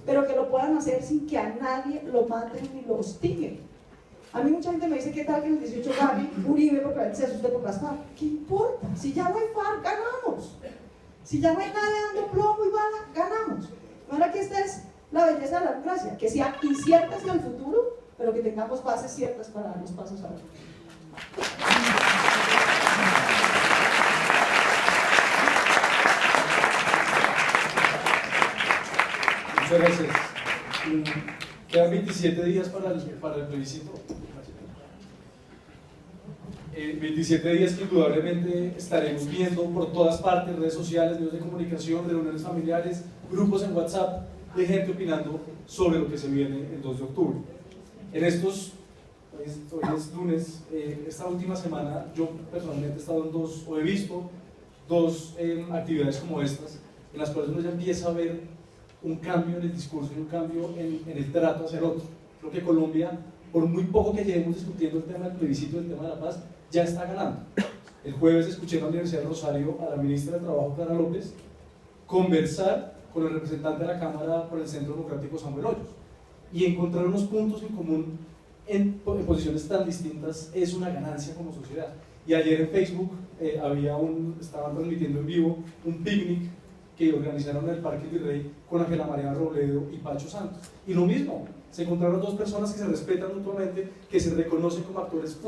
pero que lo puedan hacer sin que a nadie lo maten ni lo hostiguen. A mí mucha gente me dice, ¿qué tal que en el 18 gane Uribe porque a veces se asuste por las FARC? ¿Qué importa? Si ya no hay FARC, ganamos. Si ya no hay nadie dando plomo y bala, ganamos. Ahora que esta es la belleza de la democracia, que sea incierta hacia el futuro, pero que tengamos bases ciertas para dar los pasos ahora. Muchas gracias. Quedan 27 días para el plebiscito. 27 días que indudablemente estaremos viendo por todas partes, redes sociales, medios de comunicación, reuniones familiares, grupos en WhatsApp de gente opinando sobre lo que se viene el 2 de octubre. En estos, hoy es lunes, esta última semana yo personalmente he estado he visto dos actividades como estas, en las cuales uno ya empieza a ver un cambio en el discurso y un cambio en el trato hacia el otro. Creo que Colombia, por muy poco que lleguemos discutiendo el tema del plebiscito y el tema de la paz, ya está ganando. El jueves escuché en la Universidad de Rosario a la ministra de Trabajo, Clara López, conversar con el representante de la Cámara por el Centro Democrático, Samuel Hoyos, y encontrar unos puntos en común en posiciones tan distintas es una ganancia como sociedad. Y ayer en Facebook estaban transmitiendo en vivo un picnic que organizaron en el Parque Virrey con Ángela María Robledo y Pacho Santos. Y lo mismo, se encontraron dos personas que se respetan mutuamente, que se reconocen como actores fundamentales